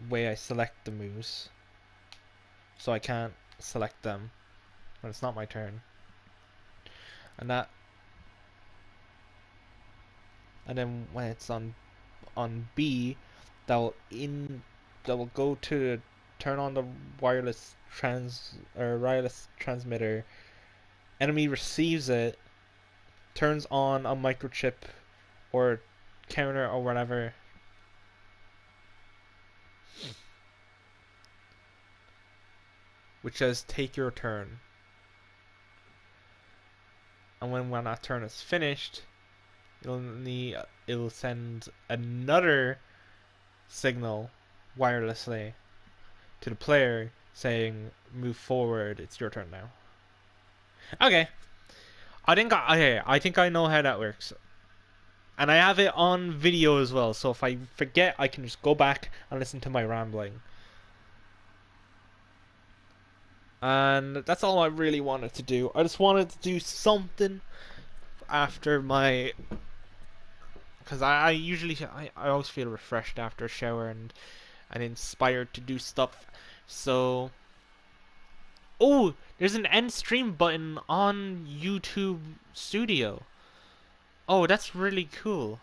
way I select the moves. So I can't select them when it's not my turn. And then when it's on B, that will go to turn on the wireless transmitter. Enemy receives it, turns on a microchip or counter or whatever, which says take your turn. And when that turn is finished, it'll send another signal wirelessly to the player saying move forward, it's your turn now. Okay. I think I know how that works. And I have it on video as well, so if I forget I can just go back and listen to my rambling. And that's all I really wanted to do. I just wanted to do something after my, because I usually I always feel refreshed after a shower and inspired to do stuff. So, oh, there's an end stream button on YouTube Studio. Oh, that's really cool.